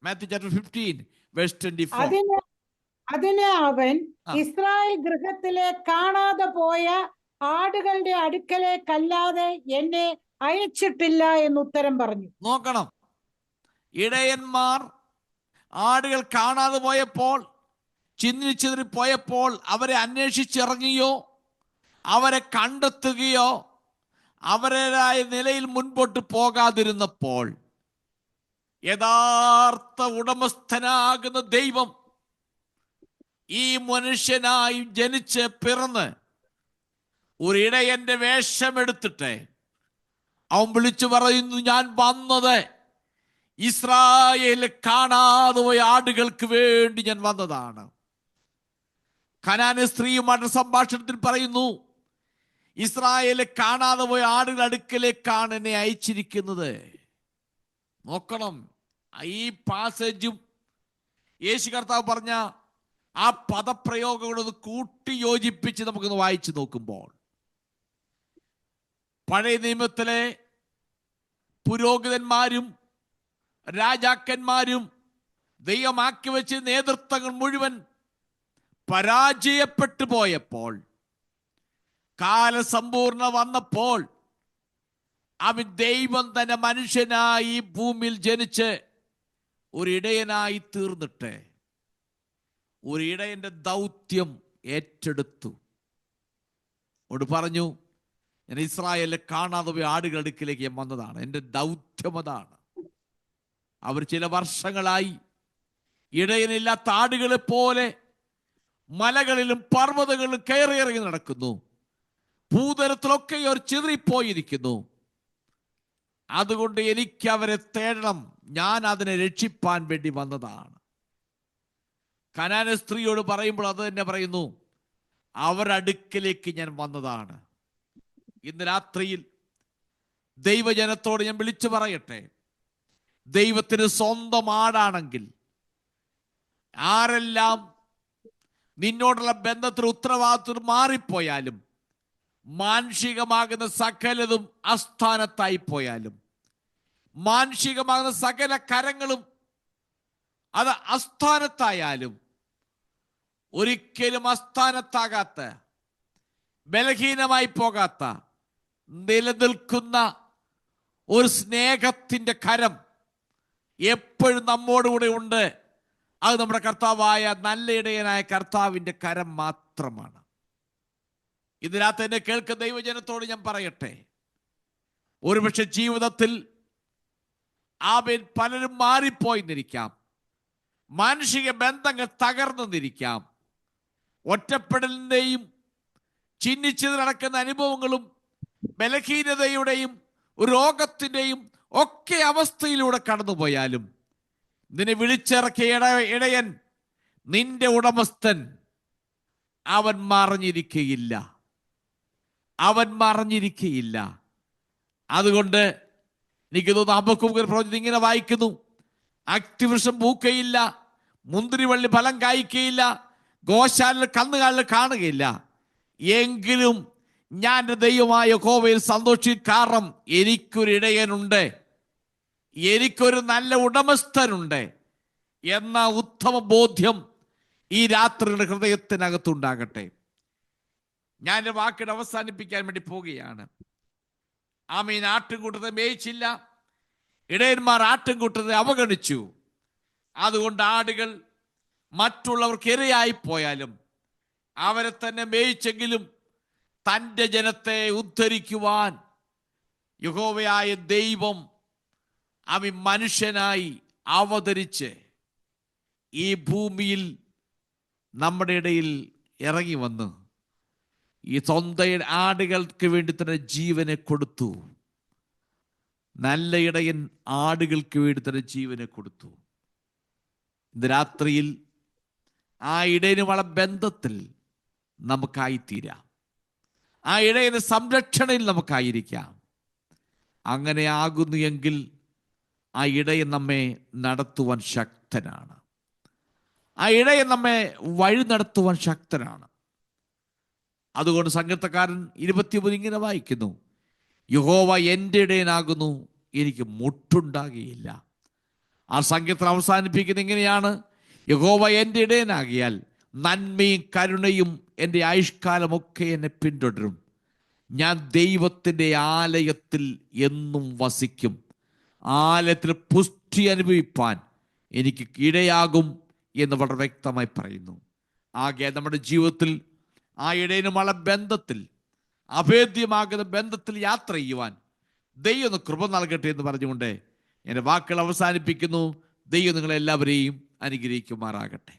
മാത്യു ചാപ്റ്റർ 15 വേഴ്സ് 24. അതിന് അവൻ, ഇസ്രായേൽ ഗൃഹത്തിലെ കാണാതെ പോയ ആടുകളുടെ അടുക്കലേക്കല്ലാതെ എന്നെ അയച്ചിട്ടില്ല എന്ന് ഉത്തരം പറഞ്ഞു. നോക്കണം, ഇടയന്മാർ ആടുകൾ കാണാതെ പോയപ്പോൾ, ചിന്തിച്ചിതറി പോയപ്പോൾ അവരെ അന്വേഷിച്ചിറങ്ങിയോ, അവരെ കണ്ടെത്തുകയോ അവരുടേതായ നിലയിൽ മുൻപോട്ട് പോകാതിരുന്നപ്പോൾ, യഥാർത്ഥ ഉടമസ്ഥനാകുന്ന ദൈവം ഈ മനുഷ്യനായി ജനിച്ച് പിറന്ന് ഒരിടയന്റെ വേഷമെടുത്തിട്ട് അവൻ വിളിച്ചു പറയുന്നു, ഞാൻ വന്നത് ഇസ്രായേലിൽ കാണാതെ പോയ ആടുകൾക്ക് വേണ്ടി ഞാൻ വന്നതാണ്. കനാന്യ സ്ത്രീയുമായിട്ട് സംഭാഷണത്തിൽ പറയുന്നു, ഇസ്രായേലിൽ കാണാതെ പോയ ആടുകൾ അടുക്കലേക്കാണ് എന്നെ അയച്ചിരിക്കുന്നത്. നോക്കണം, ഈ പാസേജും യേശു കർത്താവ് പറഞ്ഞ ആ പദപ്രയോഗങ്ങളൊന്ന് കൂട്ടി യോജിപ്പിച്ച് നമുക്കൊന്ന് വായിച്ചു നോക്കുമ്പോൾ, പഴയ നിയമത്തിലെ പുരോഹിതന്മാരും രാജാക്കന്മാരും ദൈവമാക്കി വെച്ച നേതൃത്വങ്ങൾ മുഴുവൻ പരാജയപ്പെട്ടു പോയപ്പോൾ, കാലസമ്പൂർണ്ണ വന്നപ്പോൾ, അവൻ ദൈവം തന്നെ മനുഷ്യനായി ഭൂമിയിൽ ജനിച്ച് ഒരിടയനായി തീർന്നിട്ട് ഒരിടയന്റെ ദൗത്യം ഏറ്റെടുത്തു. ഓട് പറഞ്ഞു, ഞാൻ ഇസ്രായേലിലെ കാണാതെ പോയ ആടുകളുടെ അടുക്കിലേക്ക് ഞാൻ വന്നതാണ്, എൻ്റെ ദൗത്യം അതാണ്. അവർ ചില വർഷങ്ങളായി ഇടയനില്ലാത്ത ആടുകളെ പോലെ മലകളിലും പർവ്വതങ്ങളിലും കയറിയിറങ്ങി നടക്കുന്നു. ഭൂതലത്തിലൊക്കെ അവർ ചിതറിപ്പോയിരിക്കുന്നു. അതുകൊണ്ട് എനിക്ക് അവരെ തേടണം, ഞാൻ അതിനെ രക്ഷിപ്പാൻ വേണ്ടി വന്നതാണ്. കനാന സ്ത്രീയോട് പറയുമ്പോൾ അത് തന്നെ പറയുന്നു, അവരുടെ അടുക്കിലേക്ക് ഞാൻ വന്നതാണ്. ഇന്ന് രാത്രിയിൽ ദൈവജനത്തോട് ഞാൻ വിളിച്ചു പറയട്ടെ, ദൈവത്തിന് സ്വന്തം ആടാണെങ്കിൽ ആരെല്ലാം നിന്നോടുള്ള ബന്ധത്തിൽ ഉത്തരവാദിത്വം മാറിപ്പോയാലും, മാനുഷികമാകുന്ന സകലതും അസ്ഥാനത്തായി പോയാലും, മാനുഷികമാകുന്ന സകല കരങ്ങളും അത് അസ്ഥാനത്തായാലും, ഒരിക്കലും അസ്ഥാനത്താകാത്ത, ബലഹീനമായി പോകാത്ത, നിലനിൽക്കുന്ന ഒരു സ്നേഹത്തിൻ്റെ കരം എപ്പോഴും നമ്മോടുകൂടെ ഉണ്ട്. അത് നമ്മുടെ കർത്താവായ നല്ല ഇടയനായ കർത്താവിൻ്റെ കരം മാത്രമാണ്. ഇതിനകത്ത് എന്നെ കേൾക്കുന്ന ദൈവജനത്തോട് ഞാൻ പറയട്ടെ, ഒരുപക്ഷെ ജീവിതത്തിൽ പലരും മാറിപ്പോയിന്നിരിക്കാം, മാനുഷിക ബന്ധങ്ങൾ തകർന്നിരിക്കാം, ഒറ്റപ്പെടലിൻ്റെയും ചിഹ്നിച്ചത് നടക്കുന്ന അനുഭവങ്ങളും ബലഹീനതയുടെയും രോഗത്തിൻ്റെയും ഒക്കെ അവസ്ഥയിലൂടെ കടന്നുപോയാലും, നിന്നെ വിളിച്ചിറക്കിയ ഇടയൻ, നിന്റെ ഉടമസ്ഥൻ, അവൻ മറഞ്ഞിരിക്കുകയില്ല, അവൻ മറഞ്ഞിരിക്കുകയില്ല. അതുകൊണ്ട് എനിക്ക് തോന്നുന്നു ഹബക്കൂക്ക് പ്രവചനം ഇങ്ങനെ വായിക്കുന്നു, അത്തിവൃക്ഷം പൂക്കയില്ല, മുന്തിരിവള്ളി ഫലം കായ്ക്കയില്ല, ഗോശാലയിൽ കന്നുകാലിൽ കാണുകയില്ല, എങ്കിലും ഞാൻ എൻ്റെ ദൈവമായ യഹോവയിൽ സന്തോഷിക്കും, കാരണം എനിക്കൊരു ഇടയനുണ്ട്, എനിക്കൊരു നല്ല ഉടമസ്ഥനുണ്ട് എന്ന ഉത്തമ ബോധ്യം ഈ രാത്രിയുടെ ഹൃദയത്തിനകത്തുണ്ടാകട്ടെ. ഞാൻ എൻ്റെ വാക്കിടെ അവസാനിപ്പിക്കാൻ വേണ്ടി പോവുകയാണ്. ആമീൻ. ആട്ടിൻകൂട്ടത്തെ മേയിച്ചില്ല, ഇടയന്മാർ ആട്ടിൻകൂട്ടത്തെ അവഗണിച്ചു. അതുകൊണ്ട് ആടുകൾ മറ്റുള്ളവർക്ക് ഇരയായി പോയാലും അവരെ തന്നെ മേയിച്ചെങ്കിലും തൻ്റെ ജനത്തെ ഉദ്ധരിക്കുവാൻ യഹോവയായ ദൈവം അവൻ മനുഷ്യനായി അവതരിച്ച് ഈ ഭൂമിയിൽ നമ്മുടെ ഇടയിൽ ഇറങ്ങി വന്ന് ഈ സ്വന്തം ആടുകൾക്ക് വേണ്ടി തന്നെ ജീവനെ കൊടുത്തു. നല്ല ഇടയൻ ആടുകൾക്ക് വേണ്ടി തന്നെ ജീവനെ കൊടുത്തു. ഇന്ന് രാത്രിയിൽ ആ ഇടയനുമുള്ള ബന്ധത്തിൽ നമുക്കായിത്തീരാം, ആ ഇടയന് സംരക്ഷണയിൽ നമുക്കായിരിക്കാം. അങ്ങനെ ആകുന്നു എങ്കിൽ ആ ഇടയൻ നമ്മെ നടത്തുവാൻ ശക്തനാണ്, ആ ഇടയൻ നമ്മെ വഴി നടത്തുവാൻ ശക്തനാണ്. അതുകൊണ്ട് സങ്കീർത്തനക്കാരൻ 23 ഇങ്ങനെ വായിക്കുന്നു, യഹോവ എൻ്റെ ഇടയനാകുന്നു, എനിക്ക് മുട്ടുണ്ടാകുകയില്ല. ആ സങ്കീർത്തനം അവസാനിപ്പിക്കുന്നത് ഇങ്ങനെയാണ്, യഹോവ എൻ്റെ ഇടയനാകിയാൽ നന്മയും കരുണയും എൻ്റെ ആയുഷ്കാലമൊക്കെ എന്നെ പിന്തുടരും. ഞാൻ ദൈവത്തിൻ്റെ ആലയത്തിൽ എന്നും വസിക്കും, ആലയത്തിൽ പുഷ്ടി അനുഭവിപ്പാൻ എനിക്ക് ഇടയാകും എന്ന് വളരെ വ്യക്തമായി പറയുന്നു. ആകെ നമ്മുടെ ജീവിതത്തിൽ ആ ഇടയനുമുള്ള ബന്ധത്തിൽ, അഭേദ്യമാകുന്ന ബന്ധത്തിൽ യാത്ര ചെയ്യുവാൻ ദൈവം കൃപ നൽകട്ടെ എന്ന് പറഞ്ഞുകൊണ്ട് എൻ്റെ വാക്കുകൾ അവസാനിപ്പിക്കുന്നു. ദൈവം നിങ്ങളെല്ലാവരെയും അനുഗ്രഹിക്കുമാറാകട്ടെ.